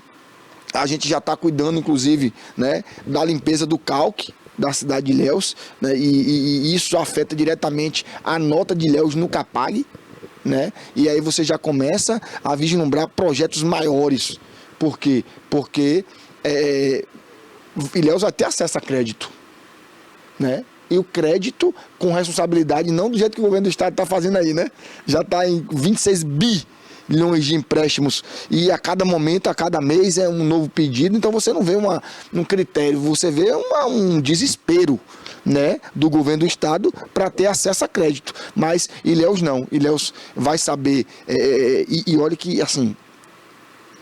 a gente já está cuidando, inclusive, né, da limpeza do calque da cidade de Ilhéus, né, e isso afeta diretamente a nota de Ilhéus no CAPAG, né? E aí você já começa a vislumbrar projetos maiores. Por quê? Porque Ilhéus vai ter acesso a crédito, né? E o crédito com responsabilidade, não do jeito que o governo do estado está fazendo aí, né? Já está em 26 bilhões de empréstimos e a cada momento, a cada mês é um novo pedido. Então você não vê um critério, você vê um desespero, né, do governo do estado para ter acesso a crédito. Mas Ilhéus não. Ilhéus vai saber, e olha que, assim,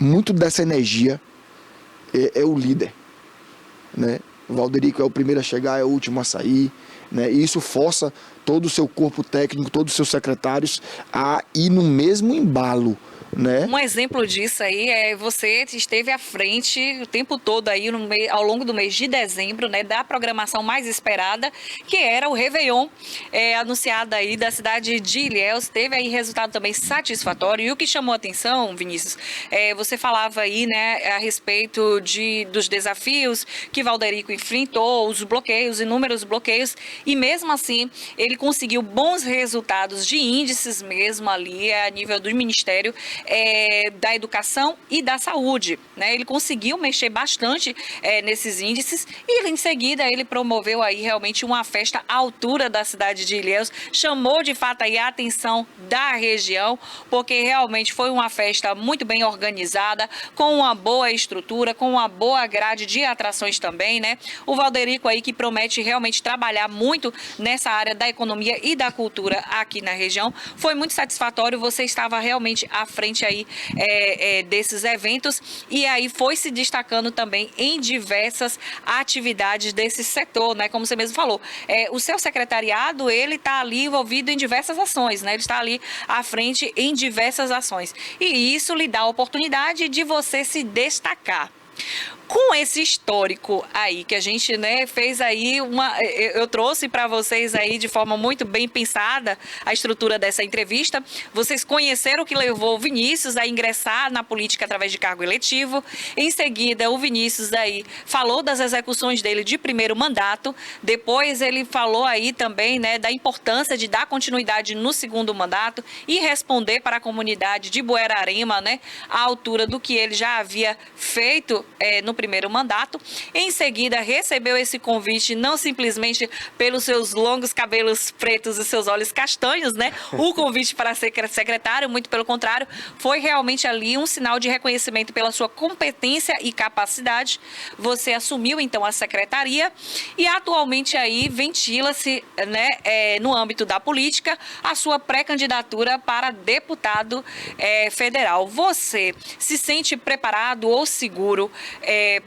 muito dessa energia é o líder, né? O Valderico é o primeiro a chegar, é o último a sair, né? E isso força todo o seu corpo técnico, todos os seus secretários a ir no mesmo embalo, né? Um exemplo disso aí é você esteve à frente o tempo todo aí ao longo do mês de dezembro, né, da programação mais esperada, que era o Réveillon, anunciado aí da cidade de Ilhéus. Teve aí resultado também satisfatório. E o que chamou a atenção, Vinícius, você falava aí, né, a respeito dos desafios que Valderico enfrentou, os bloqueios, inúmeros bloqueios, e mesmo assim ele conseguiu bons resultados de índices mesmo ali a nível do Ministério da Educação e da Saúde, né? Ele conseguiu mexer bastante nesses índices e em seguida ele promoveu aí realmente uma festa à altura da cidade de Ilhéus, chamou de fato aí a atenção da região, porque realmente foi uma festa muito bem organizada, com uma boa estrutura, com uma boa grade de atrações também, né? O Valderico aí que promete realmente trabalhar muito nessa área da economia e da cultura aqui na região. Foi muito satisfatório, você estava realmente à frente aí desses eventos e aí foi se destacando também em diversas atividades desse setor, né? Como você mesmo falou, o seu secretariado, ele está ali envolvido em diversas ações, né? Ele está ali à frente em diversas ações e isso lhe dá a oportunidade de você se destacar. Com esse histórico aí que a gente, né, fez aí eu trouxe para vocês aí de forma muito bem pensada a estrutura dessa entrevista. Vocês conheceram o que levou o Vinícius a ingressar na política através de cargo eletivo. Em seguida, o Vinícius aí falou das execuções dele de primeiro mandato. Depois ele falou aí também, né, da importância de dar continuidade no segundo mandato e responder para a comunidade de Buerarema, né, à altura do que ele já havia feito no no primeiro mandato. Em seguida, recebeu esse convite não simplesmente pelos seus longos cabelos pretos e seus olhos castanhos, né? O convite para ser secretário, muito pelo contrário, foi realmente ali um sinal de reconhecimento pela sua competência e capacidade. Você assumiu, então, a secretaria e atualmente aí ventila-se, né, no âmbito da política, a sua pré-candidatura para deputado federal. Você se sente preparado ou seguro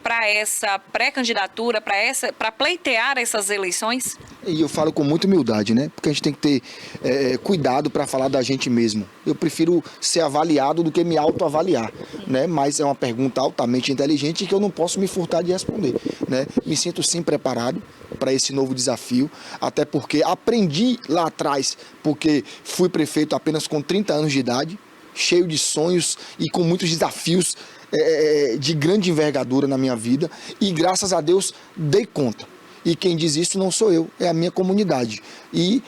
para essa pré-candidatura, para pleitear essas eleições? E eu falo com muita humildade, né? Porque a gente tem que ter cuidado para falar da gente mesmo. Eu prefiro ser avaliado do que me autoavaliar, né? Mas é uma pergunta altamente inteligente que eu não posso me furtar de responder, né? Me sinto sim preparado para esse novo desafio, até porque aprendi lá atrás, porque fui prefeito apenas com 30 anos de idade, cheio de sonhos e com muitos desafios de grande envergadura na minha vida, e graças a Deus dei conta. E quem diz isso não sou eu, é a minha comunidade. E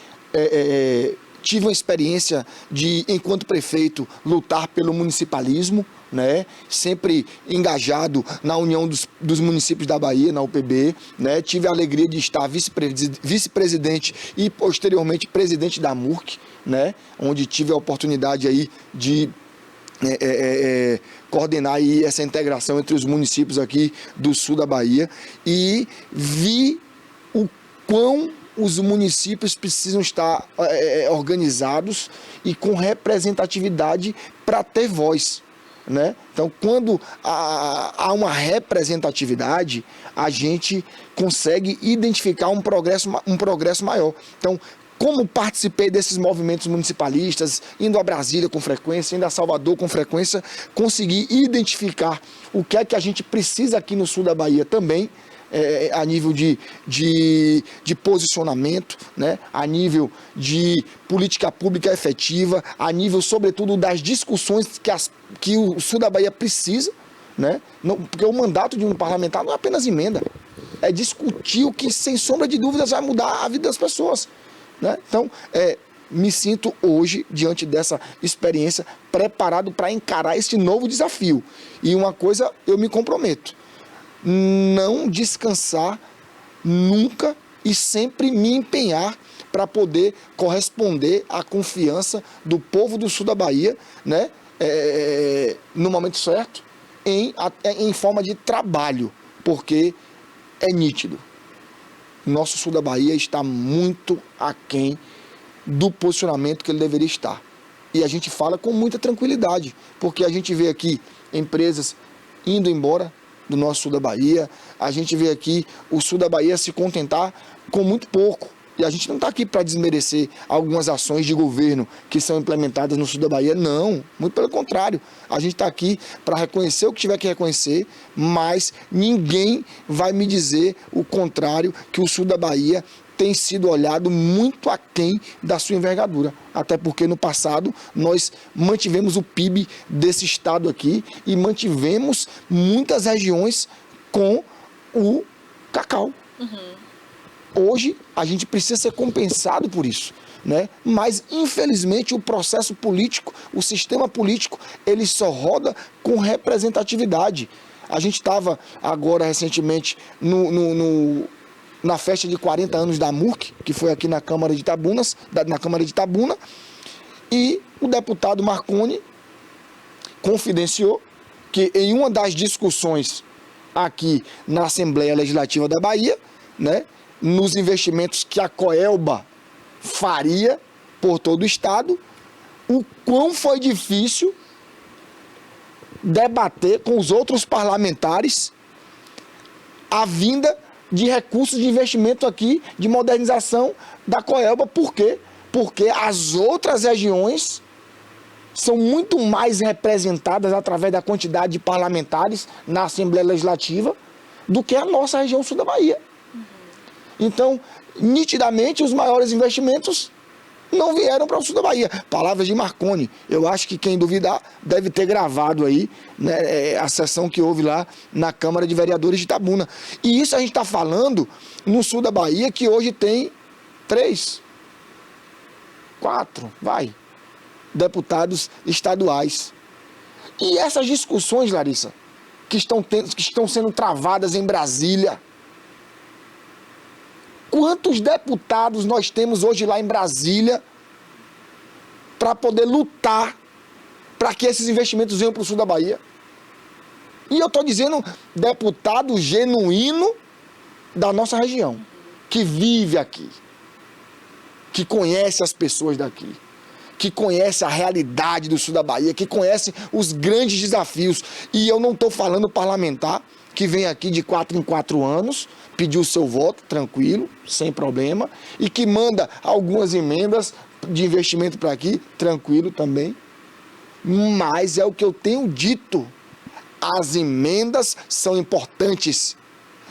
tive uma experiência de, enquanto prefeito, lutar pelo municipalismo, né? Sempre engajado na União dos Municípios da Bahia, na UPB, né? Tive a alegria de estar vice-presidente e posteriormente presidente da MURC, né? Onde tive a oportunidade aí de coordenar aí essa integração entre os municípios aqui do sul da Bahia, e vi o quão os municípios precisam estar organizados e com representatividade para ter voz, né? Então, quando há uma representatividade, a gente consegue identificar um progresso maior. Então, como participei desses movimentos municipalistas, indo a Brasília com frequência, indo a Salvador com frequência, consegui identificar o que é que a gente precisa aqui no sul da Bahia também, a nível de posicionamento, né? A nível de política pública efetiva, a nível, sobretudo, das discussões que o sul da Bahia precisa, né? Porque o mandato de um parlamentar não é apenas emenda, é discutir o que, sem sombra de dúvidas, vai mudar a vida das pessoas, né? Então, me sinto hoje, diante dessa experiência, preparado para encarar esse novo desafio. E uma coisa eu me comprometo: não descansar nunca e sempre me empenhar para poder corresponder à confiança do povo do sul da Bahia, né? No momento certo, em forma de trabalho, porque é nítido. Nosso sul da Bahia está muito aquém do posicionamento que ele deveria estar. E a gente fala com muita tranquilidade, porque a gente vê aqui empresas indo embora do nosso sul da Bahia, a gente vê aqui o sul da Bahia se contentar com muito pouco. E a gente não está aqui para desmerecer algumas ações de governo que são implementadas no sul da Bahia, não. Muito pelo contrário. A gente está aqui para reconhecer o que tiver que reconhecer, mas ninguém vai me dizer o contrário, que o sul da Bahia tem sido olhado muito aquém da sua envergadura. Até porque no passado nós mantivemos o PIB desse estado aqui e mantivemos muitas regiões com o cacau. Hoje a gente precisa ser compensado por isso, né? Mas infelizmente o processo político, o sistema político, ele só roda com representatividade. A gente estava agora recentemente na festa de 40 anos da MURC, que foi aqui na Câmara de Itabuna, e o deputado Marconi confidenciou que em uma das discussões aqui na Assembleia Legislativa da Bahia, né, nos investimentos que a Coelba faria por todo o estado, o quão foi difícil debater com os outros parlamentares a vinda de recursos de investimento aqui, de modernização da Coelba. Por quê? Porque as outras regiões são muito mais representadas através da quantidade de parlamentares na Assembleia Legislativa do que a nossa região sul da Bahia. Então, nitidamente, os maiores investimentos não vieram para o sul da Bahia. Palavras de Marconi. Eu acho que quem duvidar deve ter gravado aí, né, a sessão que houve lá na Câmara de Vereadores de Itabuna. E isso a gente está falando no sul da Bahia, que hoje tem 3, 4, deputados estaduais. E essas discussões, Larissa, que estão sendo travadas em Brasília. Quantos deputados nós temos hoje lá em Brasília para poder lutar para que esses investimentos venham para o sul da Bahia? E eu estou dizendo deputado genuíno da nossa região, que vive aqui, que conhece as pessoas daqui, que conhece a realidade do sul da Bahia, que conhece os grandes desafios. E eu não estou falando parlamentar que vem aqui de 4 em 4 anos, pediu o seu voto, tranquilo, sem problema, e que manda algumas emendas de investimento para aqui, tranquilo também. Mas é o que eu tenho dito, as emendas são importantes,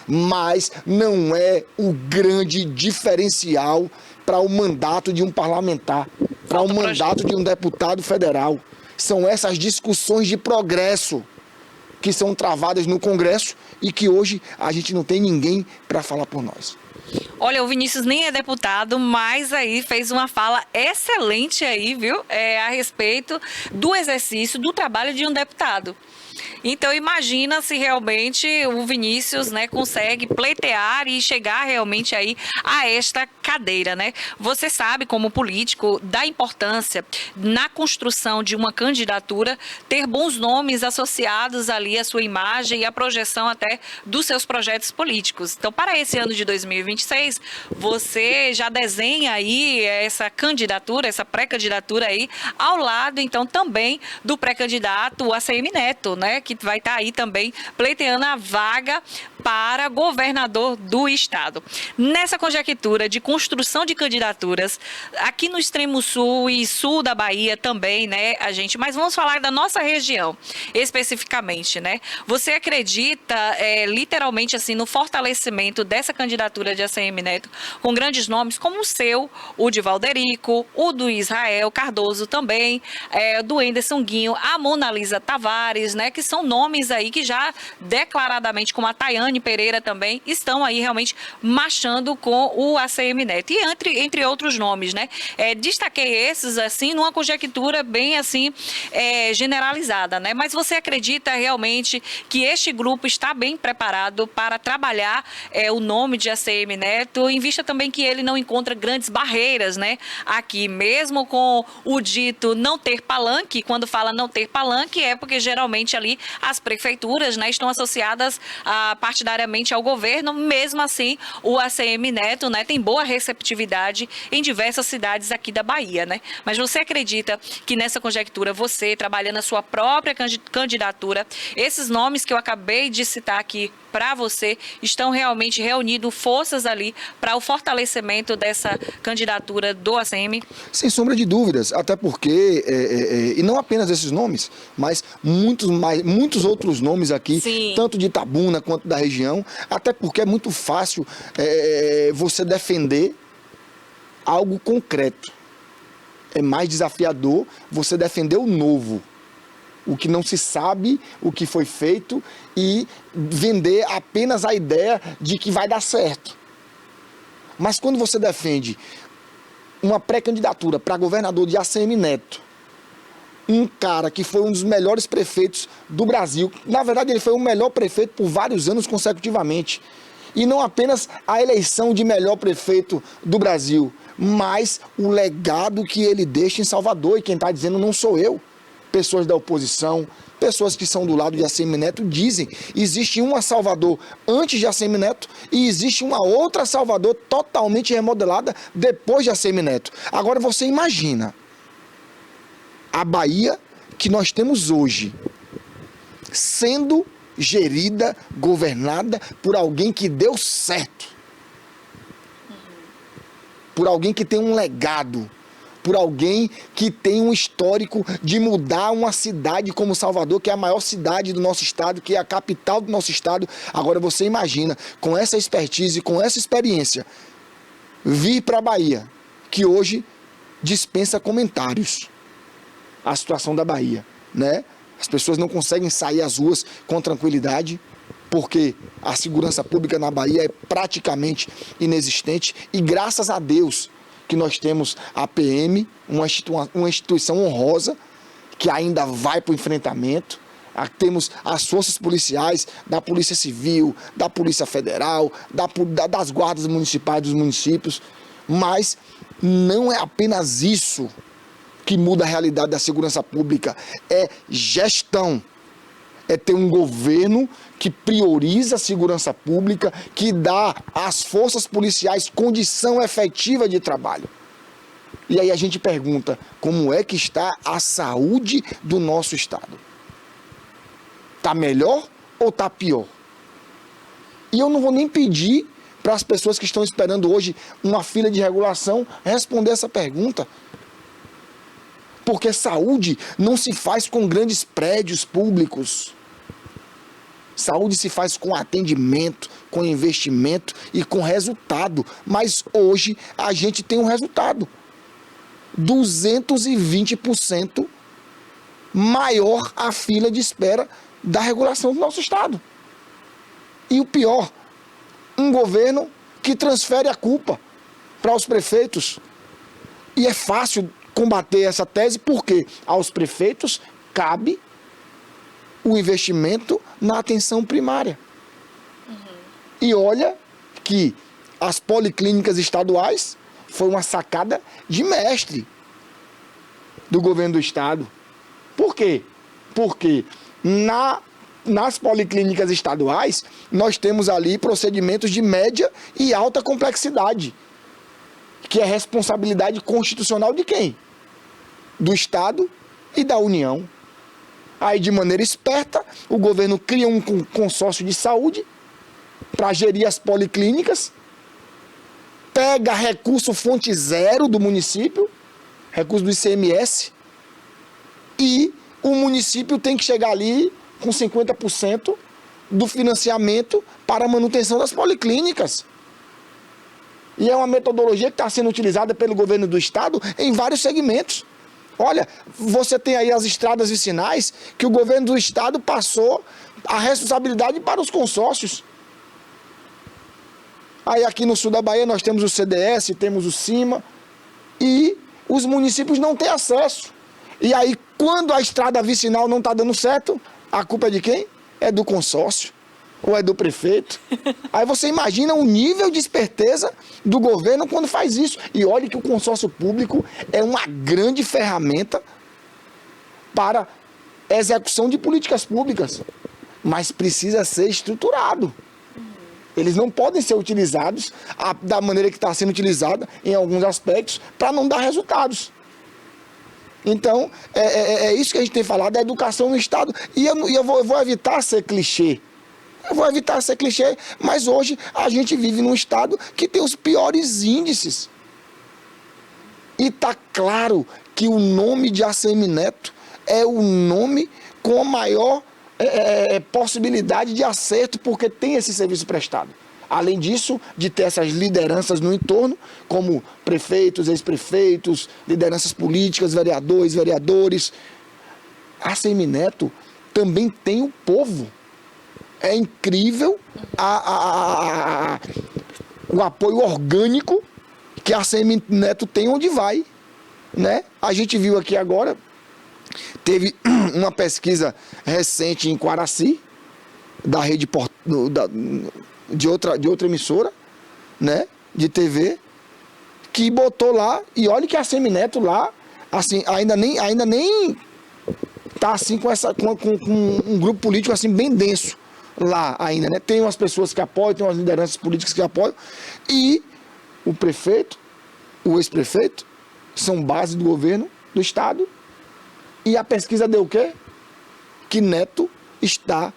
mas não é o grande diferencial para o mandato de um parlamentar, para o mandato de um deputado federal. São essas discussões de progresso que são travadas no Congresso e que hoje a gente não tem ninguém para falar por nós. Olha, o Vinícius nem é deputado, mas aí fez uma fala excelente aí, viu? A respeito do exercício, do trabalho de um deputado. Então imagina se realmente o Vinícius, né, consegue pleitear e chegar realmente aí a esta cadeira, né? Você sabe, como político, da importância na construção de uma candidatura ter bons nomes associados ali à sua imagem e à projeção até dos seus projetos políticos. Então, para esse ano de 2026, você já desenha aí essa candidatura, essa pré-candidatura aí, ao lado, então, também do pré-candidato ACM Neto, né? Que vai estar aí também pleiteando a vaga para governador do estado. Nessa conjectura de construção de candidaturas, aqui no extremo sul e sul da Bahia também, né, mas vamos falar da nossa região, especificamente, né? Você acredita, literalmente assim, no fortalecimento dessa candidatura de ACM Neto, com grandes nomes como o seu, o de Valderico, o do Israel Cardoso também, do Enderson Guinho, a Mona Lisa Tavares, né, que são nomes aí que já declaradamente, como a Tayane Pereira também, estão aí realmente marchando com o ACM Neto. E entre outros nomes, né? Destaquei esses, assim, numa conjectura bem, assim, generalizada, né? Mas você acredita realmente que este grupo está bem preparado para trabalhar o nome de ACM Neto, em vista também que ele não encontra grandes barreiras, né? Aqui, mesmo com o dito não ter palanque, quando fala não ter palanque, é porque geralmente ali as prefeituras, né, estão associadas partidariamente ao governo. Mesmo assim, o ACM Neto, né, tem boa receptividade em diversas cidades aqui da Bahia, né? Mas você acredita que nessa conjectura, você trabalhando a sua própria candidatura, esses nomes que eu acabei de citar aqui para você, estão realmente reunindo forças ali para o fortalecimento dessa candidatura do ACM? Sem sombra de dúvidas, até porque, e não apenas esses nomes, mas muitos outros nomes aqui, sim, tanto de Itabuna quanto da região, até porque é muito fácil você defender algo concreto. É mais desafiador você defender o novo, o que não se sabe, o que foi feito, e vender apenas a ideia de que vai dar certo. Mas quando você defende uma pré-candidatura para governador de ACM Neto, um cara que foi um dos melhores prefeitos do Brasil, na verdade ele foi o melhor prefeito por vários anos consecutivamente, e não apenas a eleição de melhor prefeito do Brasil, mas o legado que ele deixa em Salvador, e quem está dizendo não sou eu. Pessoas da oposição, pessoas que são do lado de ACM Neto dizem, existe uma Salvador antes de ACM Neto e existe uma outra Salvador totalmente remodelada depois de ACM Neto. Agora você imagina a Bahia que nós temos hoje sendo gerida, governada por alguém que deu certo, por alguém que tem um legado, por alguém que tem um histórico de mudar uma cidade como Salvador, que é a maior cidade do nosso estado, que é a capital do nosso estado. Agora você imagina, com essa expertise, com essa experiência, vir para a Bahia, que hoje dispensa comentários a situação da Bahia, né? As pessoas não conseguem sair às ruas com tranquilidade, porque a segurança pública na Bahia é praticamente inexistente, e graças a Deus que nós temos a PM, uma instituição honrosa, que ainda vai para o enfrentamento, Temos as forças policiais, da Polícia Civil, da Polícia Federal, das guardas municipais dos municípios, mas não é apenas isso que muda a realidade da segurança pública, é gestão. É ter um governo que prioriza a segurança pública, que dá às forças policiais condição efetiva de trabalho. E aí a gente pergunta, como é que está a saúde do nosso estado? Está melhor ou está pior? E eu não vou nem pedir para as pessoas que estão esperando hoje uma fila de regulação responder essa pergunta. Porque saúde não se faz com grandes prédios públicos. Saúde se faz com atendimento, com investimento e com resultado. Mas hoje a gente tem um resultado. 220% maior a fila de espera da regulação do nosso estado. E o pior, um governo que transfere a culpa para os prefeitos. E é fácil combater essa tese porque aos prefeitos cabe o investimento na atenção primária. E olha que as policlínicas estaduais foi uma sacada de mestre do governo do estado. Por quê? Porque nas policlínicas estaduais nós temos ali procedimentos de média e alta complexidade, que é responsabilidade constitucional de quem? Do Estado e da União. Aí, de maneira esperta, o governo cria um consórcio de saúde para gerir as policlínicas, pega recurso fonte zero do município, recurso do ICMS, e o município tem que chegar ali com 50% do financiamento para a manutenção das policlínicas. E é uma metodologia que está sendo utilizada pelo governo do estado em vários segmentos. Olha, você tem aí as estradas vicinais que o governo do estado passou a responsabilidade para os consórcios. Aí aqui no sul da Bahia nós temos o CDS, temos o CIMA, e os municípios não têm acesso. E aí, quando a estrada vicinal não está dando certo, a culpa é de quem? É do consórcio ou é do prefeito. Aí você imagina o nível de esperteza do governo quando faz isso. E olha que o consórcio público é uma grande ferramenta para execução de políticas públicas, mas precisa ser estruturado. Eles não podem ser utilizados da maneira que está sendo utilizada em alguns aspectos para não dar resultados. Então, é isso que a gente tem falado, da educação no estado. E eu vou evitar ser clichê. Mas hoje a gente vive num estado que tem os piores índices. E está claro que o nome de ACM Neto é o nome com a maior possibilidade de acerto, porque tem esse serviço prestado. Além disso, de ter essas lideranças no entorno, como prefeitos, ex-prefeitos, lideranças políticas, vereadores. ACM Neto também tem o povo. É incrível o apoio orgânico que a ACM Neto tem onde vai, né? A gente viu aqui agora, teve uma pesquisa recente em Quaraci, da rede de outra emissora, né, de TV, que botou lá, e olha que a ACM Neto lá, assim, ainda nem tá assim com um grupo político assim bem denso lá ainda, né? Tem umas pessoas que apoiam, tem umas lideranças políticas que apoiam, e o prefeito, o ex-prefeito, são base do governo do estado, e a pesquisa deu o quê? Que Neto está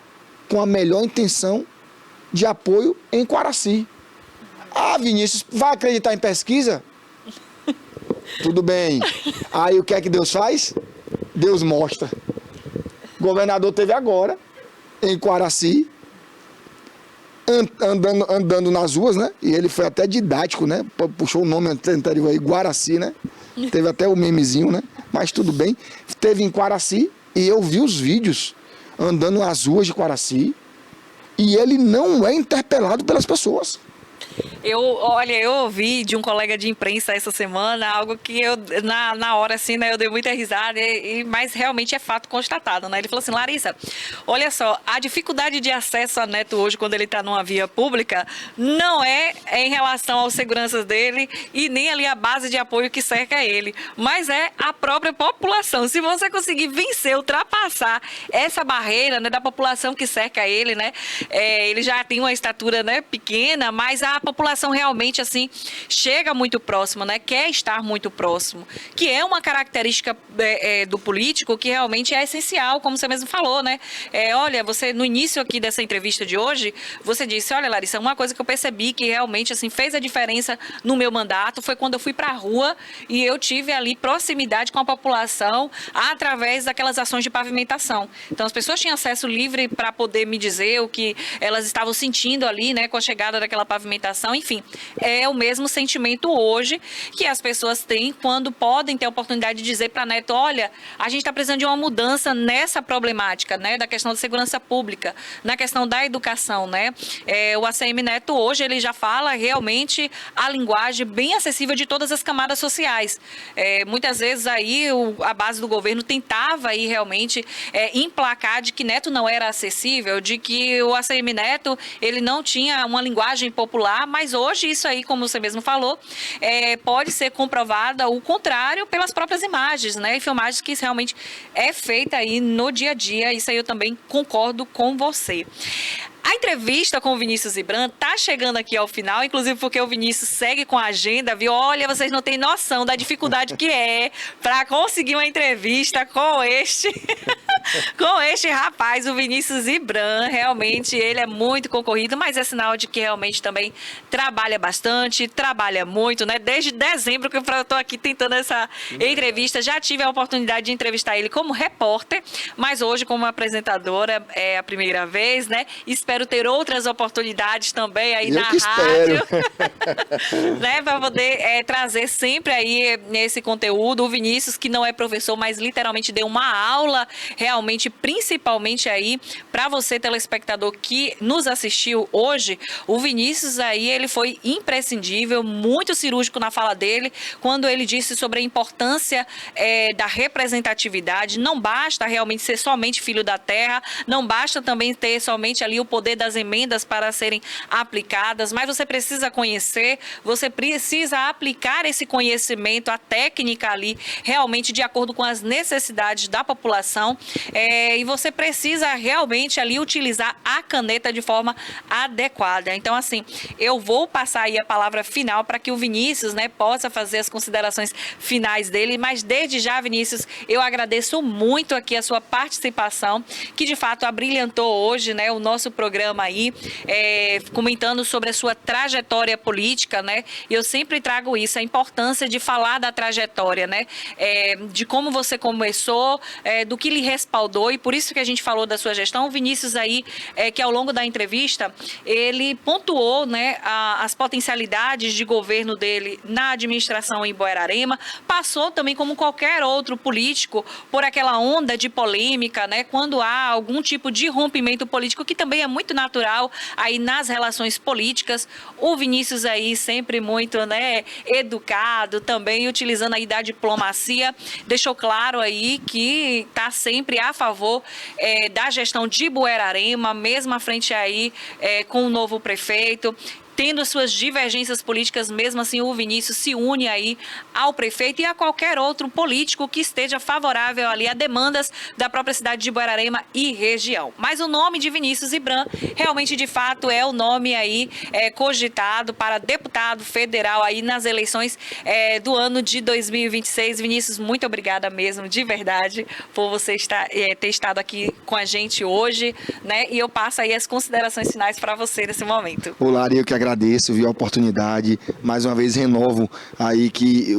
com a melhor intenção de apoio em Quaraci. Ah, Vinícius, vai acreditar em pesquisa? Tudo bem. Aí o que é que Deus faz? Deus mostra. O governador teve agora, em Quaraci, andando nas ruas, né? E ele foi até didático, né? Puxou o nome anterior aí, Guaraci, né? Teve até o memezinho, né? Mas tudo bem. Teve em Quaraci e eu vi os vídeos andando nas ruas de Quaraci. E ele não é interpelado pelas pessoas. Olha, eu ouvi de um colega de imprensa essa semana algo que eu, na hora, assim, né, eu dei muita risada, mas realmente é fato constatado, né? Ele falou assim, Larissa, olha só, a dificuldade de acesso a Neto hoje, quando ele está numa via pública, não é em relação aos seguranças dele e nem ali a base de apoio que cerca ele, mas é a própria população. Se você conseguir vencer, ultrapassar essa barreira, né, da população que cerca ele, né, ele já tem uma estatura, né, pequena, mas a população realmente, assim, chega muito próximo, né? Quer estar muito próximo, que é uma característica do político que realmente é essencial, como você mesmo falou, né? Olha, você, no início aqui dessa entrevista de hoje, você disse, olha, Larissa, uma coisa que eu percebi que realmente, assim, fez a diferença no meu mandato foi quando eu fui para a rua e eu tive ali proximidade com a população através daquelas ações de pavimentação. Então, as pessoas tinham acesso livre para poder me dizer o que elas estavam sentindo ali, né, com a chegada daquela pavimentação. Enfim, é o mesmo sentimento hoje que as pessoas têm quando podem ter a oportunidade de dizer para Neto, olha, a gente está precisando de uma mudança nessa problemática, né, da questão da segurança pública, na questão da educação, né? O ACM Neto hoje, ele já fala realmente a linguagem bem acessível de todas as camadas sociais. Muitas vezes aí a base do governo tentava aí realmente emplacar de que Neto não era acessível, de que o ACM Neto, ele não tinha uma linguagem popular, mas hoje isso aí, como você mesmo falou, pode ser comprovada o contrário pelas próprias imagens, né? E filmagens que realmente é feita aí no dia a dia, isso aí eu também concordo com você. A entrevista com o Vinícius Ibran tá chegando aqui ao final, inclusive porque o Vinícius segue com a agenda, viu? Olha, vocês não têm noção da dificuldade que é para conseguir uma entrevista com com este rapaz, o Vinícius Ibran. Realmente ele é muito concorrido, mas é sinal de que realmente também trabalha bastante, trabalha muito, né? Desde dezembro que eu estou aqui tentando essa entrevista, já tive a oportunidade de entrevistar ele como repórter, mas hoje como apresentadora é a primeira vez, né? Espero ter outras oportunidades também aí na rádio, né, para poder trazer sempre aí esse conteúdo. O Vinícius, que não é professor, mas literalmente deu uma aula, realmente, principalmente aí, para você, telespectador que nos assistiu hoje, o Vinícius aí, ele foi imprescindível, muito cirúrgico na fala dele, quando ele disse sobre a importância da representatividade. Não basta realmente ser somente filho da terra, não basta também ter somente ali o poder das emendas para serem aplicadas, mas você precisa conhecer, você precisa aplicar esse conhecimento, a técnica ali, realmente de acordo com as necessidades da população, e você precisa realmente ali utilizar a caneta de forma adequada. Então, assim, eu vou passar aí a palavra final para que o Vinícius, né, possa fazer as considerações finais dele, mas desde já, Vinícius, eu agradeço muito aqui a sua participação, que de fato abrilhantou hoje, né, o nosso programa aí, comentando sobre a sua trajetória política, né? E eu sempre trago isso, a importância de falar da trajetória, né? De como você começou, do que lhe respaldou, e por isso que a gente falou da sua gestão. O Vinícius aí, que ao longo da entrevista, ele pontuou, né, as potencialidades de governo dele na administração em Buerarema, passou também, como qualquer outro político, por aquela onda de polêmica, né? Quando há algum tipo de rompimento político, que também é muito natural aí nas relações políticas. O Vinícius aí sempre muito, né, educado, também utilizando aí da diplomacia, deixou claro aí que está sempre a favor da gestão de Buerarema, mesmo à frente aí com o novo prefeito. Tendo suas divergências políticas, mesmo assim o Vinícius se une aí ao prefeito e a qualquer outro político que esteja favorável ali a demandas da própria cidade de Buerarema e região. Mas o nome de Vinícius Ibran realmente, de fato, é o nome aí cogitado para deputado federal aí nas eleições do ano de 2026. Vinícius, muito obrigada mesmo, de verdade, por você ter estado aqui com a gente hoje, né? E eu passo aí as considerações finais para você nesse momento. Olá, eu que agradeço, vi a oportunidade, mais uma vez renovo aí que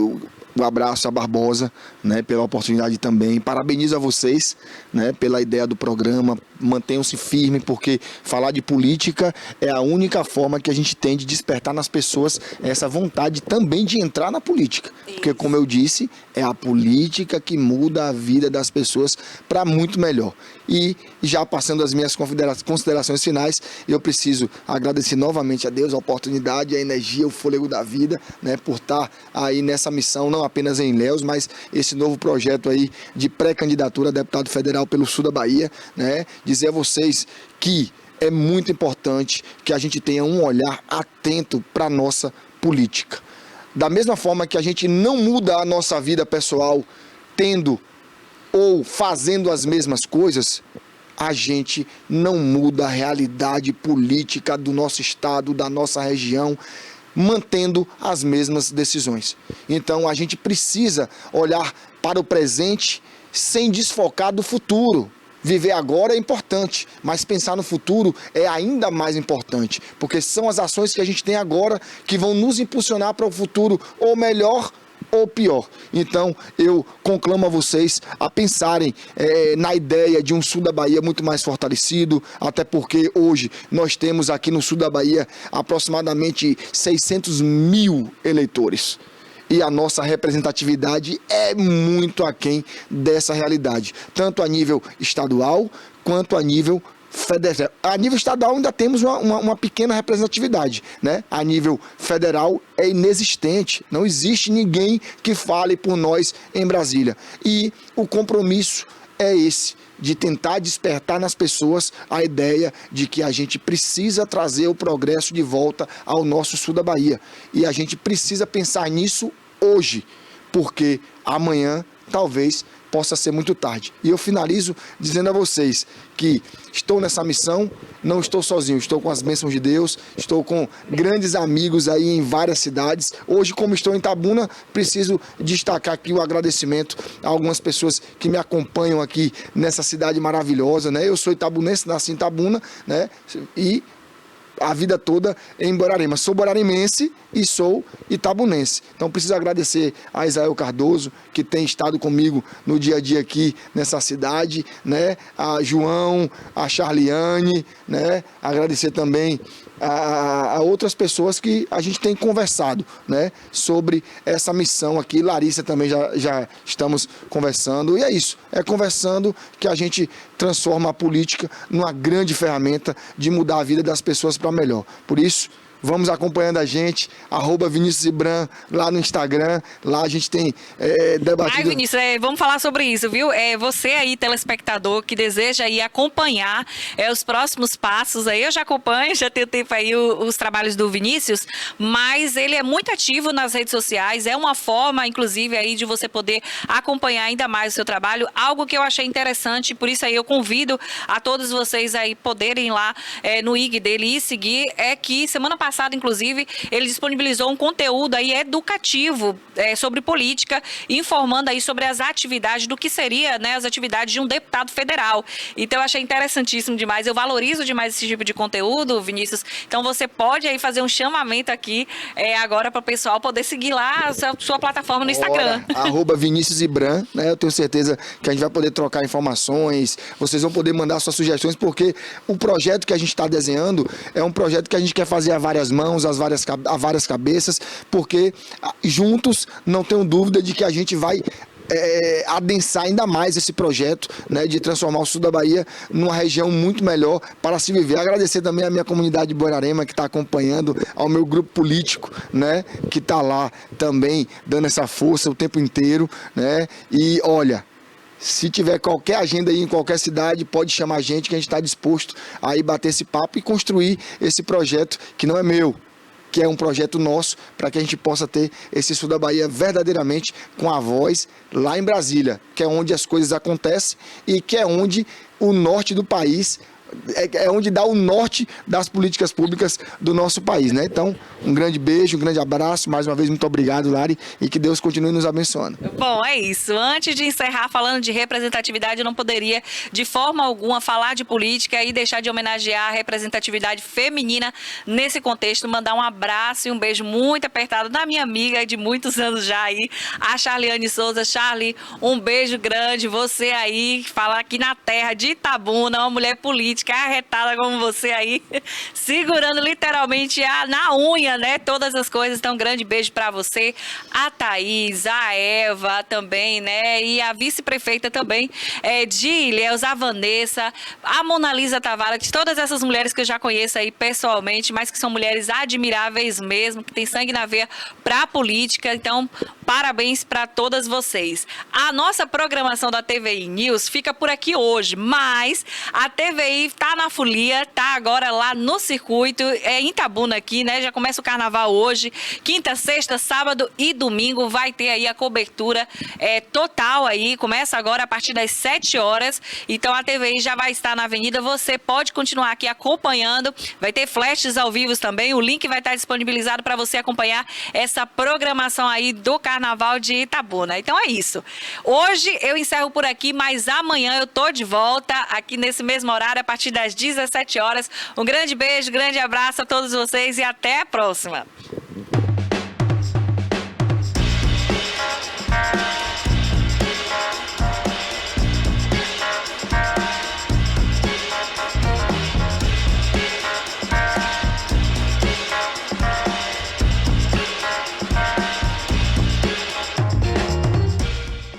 o abraço a Barbosa, né, pela oportunidade também. Parabenizo a vocês, né, pela ideia do programa. Mantenham-se firmes, porque falar de política é a única forma que a gente tem de despertar nas pessoas essa vontade também de entrar na política. Porque, como eu disse, é a política que muda a vida das pessoas para muito melhor. E já passando as minhas considerações finais, eu preciso agradecer novamente a Deus a oportunidade, a energia, o fôlego da vida, né, por estar aí nessa missão, não apenas em Ilhéus, mas esse novo projeto aí de pré-candidatura a deputado federal pelo sul da Bahia, né? Dizer a vocês que é muito importante que a gente tenha um olhar atento para a nossa política. Da mesma forma que a gente não muda a nossa vida pessoal tendo ou fazendo as mesmas coisas, a gente não muda a realidade política do nosso estado, da nossa região, mantendo as mesmas decisões. Então a gente precisa olhar para o presente sem desfocar do futuro. Viver agora é importante, mas pensar no futuro é ainda mais importante, porque são as ações que a gente tem agora que vão nos impulsionar para o futuro ou melhor ou pior. Então eu conclamo a vocês a pensarem na ideia de um sul da Bahia muito mais fortalecido, até porque hoje nós temos aqui no sul da Bahia aproximadamente 600 mil eleitores. E a nossa representatividade é muito aquém dessa realidade, tanto a nível estadual quanto a nível federal. A nível estadual ainda temos uma pequena representatividade, né? A nível federal é inexistente, não existe ninguém que fale por nós em Brasília. E o compromisso é esse, de tentar despertar nas pessoas a ideia de que a gente precisa trazer o progresso de volta ao nosso sul da Bahia. E a gente precisa pensar nisso hoje, porque amanhã talvez possa ser muito tarde. E eu finalizo dizendo a vocês que estou nessa missão, não estou sozinho, estou com as bênçãos de Deus, estou com grandes amigos aí em várias cidades. Hoje, como estou em Itabuna, preciso destacar aqui o agradecimento a algumas pessoas que me acompanham aqui nessa cidade maravilhosa, né? Eu sou itabunense, nasci em Itabuna, né? E a vida toda em Borarema. Sou borarimense e sou itabunense. Então preciso agradecer a Israel Cardoso, que tem estado comigo no dia a dia aqui nessa cidade, né? A João, a Charliane, né? Agradecer também a outras pessoas que a gente tem conversado, né, sobre essa missão aqui. Larissa também já estamos conversando, e é isso, é conversando que a gente transforma a política numa grande ferramenta de mudar a vida das pessoas para melhor. Por isso, vamos acompanhando a gente, @ViníciusIbran lá no Instagram. Lá a gente tem debatido... Ai, Vinícius, vamos falar sobre isso, viu? Você aí, telespectador, que deseja aí acompanhar os próximos passos aí. Eu já acompanho, já tenho tempo aí os trabalhos do Vinícius, mas ele é muito ativo nas redes sociais. É uma forma, inclusive, aí de você poder acompanhar ainda mais o seu trabalho. Algo que eu achei interessante, por isso aí eu convido a todos vocês aí poderem ir lá no IG dele e seguir, é que semana passada, inclusive, ele disponibilizou um conteúdo aí educativo sobre política, informando aí sobre as atividades, do que seria, né, as atividades de um deputado federal. Então, eu achei interessantíssimo demais. Eu valorizo demais esse tipo de conteúdo, Vinícius. Então, você pode aí fazer um chamamento aqui agora para o pessoal poder seguir lá a sua plataforma no Instagram. @ViníciusIbran, né? Eu tenho certeza que a gente vai poder trocar informações, vocês vão poder mandar suas sugestões, porque o projeto que a gente está desenhando é um projeto que a gente quer fazer a várias mãos, a várias cabeças, porque juntos, não tenho dúvida de que a gente vai adensar ainda mais esse projeto, né, de transformar o sul da Bahia numa região muito melhor para se viver. Agradecer também à minha comunidade de Borarema, que está acompanhando, ao meu grupo político, né, que está lá também dando essa força o tempo inteiro, né? E olha, se tiver qualquer agenda aí em qualquer cidade, pode chamar a gente, que a gente está disposto a ir bater esse papo e construir esse projeto que não é meu, que é um projeto nosso, para que a gente possa ter esse sul da Bahia verdadeiramente com a voz lá em Brasília, que é onde as coisas acontecem e que é onde o norte do país é onde dá o norte das políticas públicas do nosso país, né? Então, um grande beijo, um grande abraço, mais uma vez, muito obrigado, Lari, e que Deus continue nos abençoando. Bom, é isso. Antes de encerrar falando de representatividade, eu não poderia, de forma alguma, falar de política e deixar de homenagear a representatividade feminina nesse contexto. Mandar um abraço e um beijo muito apertado da minha amiga de muitos anos já aí, a Charliane Souza. Charlie, um beijo grande. Você aí, fala aqui na terra de Itabuna, uma mulher política arretada como você aí, segurando literalmente na unha, né? Todas as coisas. Então, um grande beijo pra você, a Thaís, a Eva também, né? E a vice-prefeita também, de Ilhéus, a Vanessa, a Mona Lisa Tavares, todas essas mulheres que eu já conheço aí pessoalmente, mas que são mulheres admiráveis mesmo, que tem sangue na veia pra política. Então, parabéns para todas vocês. A nossa programação da TVI News fica por aqui hoje, mas a TVI tá na folia, tá agora lá no circuito, em Itabuna aqui, né? Já começa o carnaval hoje, quinta, sexta, sábado e domingo vai ter aí a cobertura total aí, começa agora a partir das 7 horas, então a TVI já vai estar na avenida, você pode continuar aqui acompanhando, vai ter flashes ao vivo também, o link vai estar disponibilizado para você acompanhar essa programação aí do Carnaval de Itabuna. Então é isso. Hoje eu encerro por aqui, mas amanhã eu tô de volta aqui nesse mesmo horário a partir das 17 horas. Um grande beijo, grande abraço a todos vocês e até a próxima.